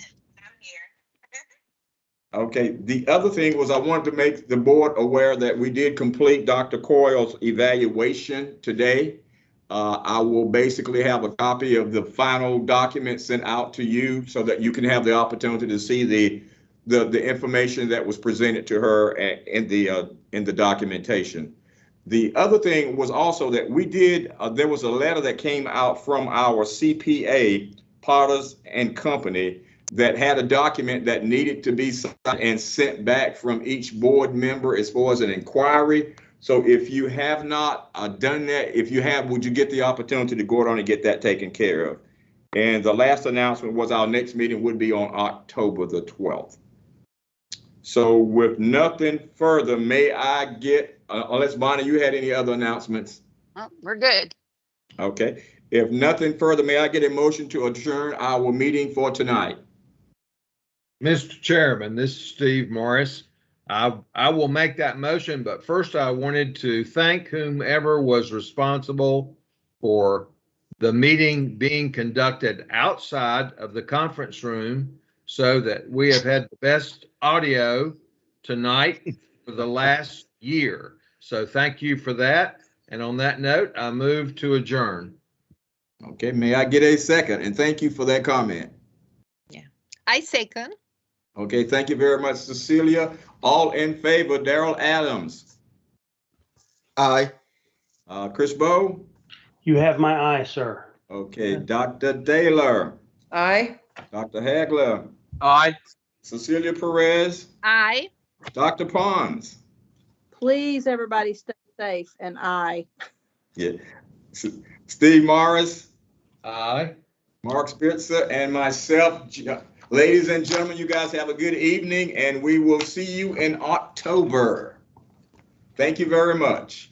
S1: Okay. The other thing was I wanted to make the board aware that we did complete Dr. Coyle's evaluation today. I will basically have a copy of the final document sent out to you so that you can have the opportunity to see the information that was presented to her in the documentation. The other thing was also that we did, there was a letter that came out from our CPA, Potters and Company, that had a document that needed to be signed and sent back from each board member as far as an inquiry. So if you have not done that, if you have, would you get the opportunity to go on and get that taken care of? And the last announcement was our next meeting would be on October the 12th. So with nothing further, may I get, unless Bonnie, you had any other announcements?
S8: Oh, we're good.
S1: Okay. If nothing further, may I get a motion to adjourn our meeting for tonight?
S5: Mr. Chairman, this is Steve Morris. I will make that motion, but first I wanted to thank whomever was responsible for the meeting being conducted outside of the conference room so that we have had the best audio tonight for the last year. So thank you for that. And on that note, I move to adjourn.
S1: Okay, may I get a second? And thank you for that comment.
S2: Yeah, I second.
S1: Okay, thank you very much, Cecilia. All in favor, Darrell Adams.
S3: Aye.
S1: Chris Bowe.
S12: You have my eye, sir.
S1: Okay, Dr. Daylor.
S4: Aye.
S1: Dr. Hagler.
S7: Aye.
S1: Cecilia Perez.
S2: Aye.
S1: Dr. Pons.
S13: please, everybody stay safe, and
S1: Yeah. Steve Morris.
S5: Aye.
S1: Mark Spitzer and myself. Ladies and gentlemen, you guys have a good evening, and we will see you in October. Thank you very much.